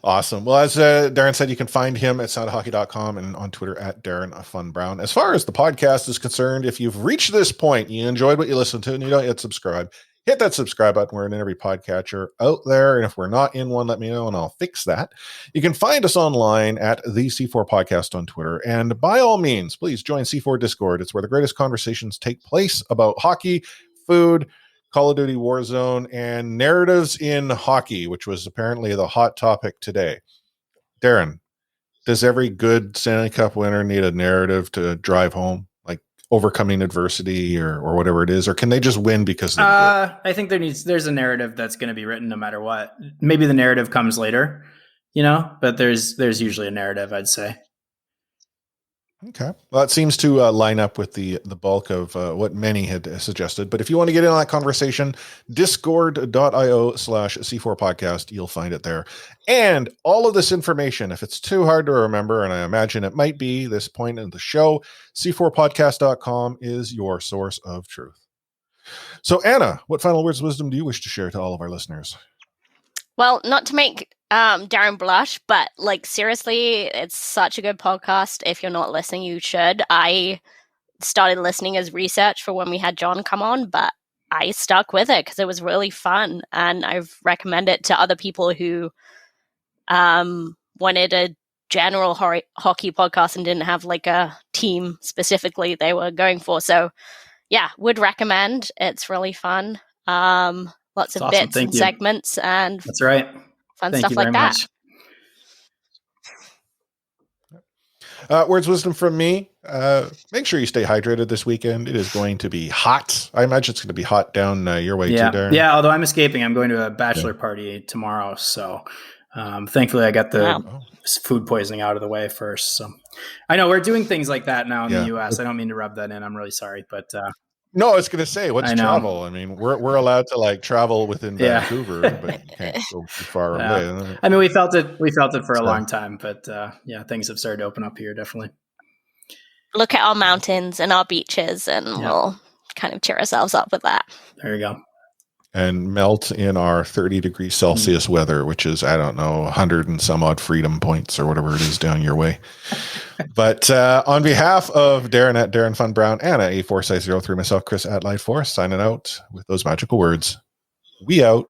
Awesome. Well, as Darren said, you can find him at soundhockey.com and on Twitter at Darren Fun Brown. As far as the podcast is concerned, if you've reached this point, you enjoyed what you listened to and you don't yet subscribe, hit that subscribe button. We're in every podcatcher out there. And if we're not in one, let me know and I'll fix that. You can find us online at the C4 Podcast on Twitter. And by all means, please join C4 Discord. It's where the greatest conversations take place about hockey, food, Call of Duty Warzone, and narratives in hockey, which was apparently the hot topic today. Darren, does every good Stanley Cup winner need a narrative to drive home, like overcoming adversity or whatever it is, or can they just win because I think there's a narrative that's going to be written no matter what. Maybe the narrative comes later, but there's usually a narrative, I'd say. Okay. Well, it seems to line up with the bulk of what many had suggested. But if you want to get in on that conversation, discord.io/C4 podcast, you'll find it there. And all of this information, if it's too hard to remember, and I imagine it might be this point in the show, c4podcast.com is your source of truth. So Anna, what final words of wisdom do you wish to share to all of our listeners? Well, not to make Darren blush, but seriously, it's such a good podcast. If you're not listening, you should. I started listening as research for when we had John come on, but I stuck with it because it was really fun, and I've recommended it to other people who wanted a general hockey podcast and didn't have a team specifically they were going for. So yeah, would recommend. It's really fun. Lots of bits and segments, and that's right. Fun stuff like that. Words of wisdom from me. Make sure you stay hydrated this weekend. It is going to be hot. I imagine it's going to be hot down your way too, Darren. Yeah, although I'm escaping. I'm going to a bachelor party tomorrow. So thankfully I got the food poisoning out of the way first. So I know we're doing things like that now in the US. I don't mean to rub that in. I'm really sorry, but no, I was going to say, what's travel? I mean, we're allowed to travel within Vancouver, but you can't go too far away. I mean, we felt it for a long time, but things have started to open up here, definitely. Look at our mountains and our beaches, and we'll kind of cheer ourselves up with that. There you go. And melt in our 30 degrees Celsius weather, which is, 100 and some odd freedom points or whatever it is down your way. But on behalf of Darren at Darren Fun Brown, Anna A4603, myself, Chris at Light Force, signing out with those magical words. We out.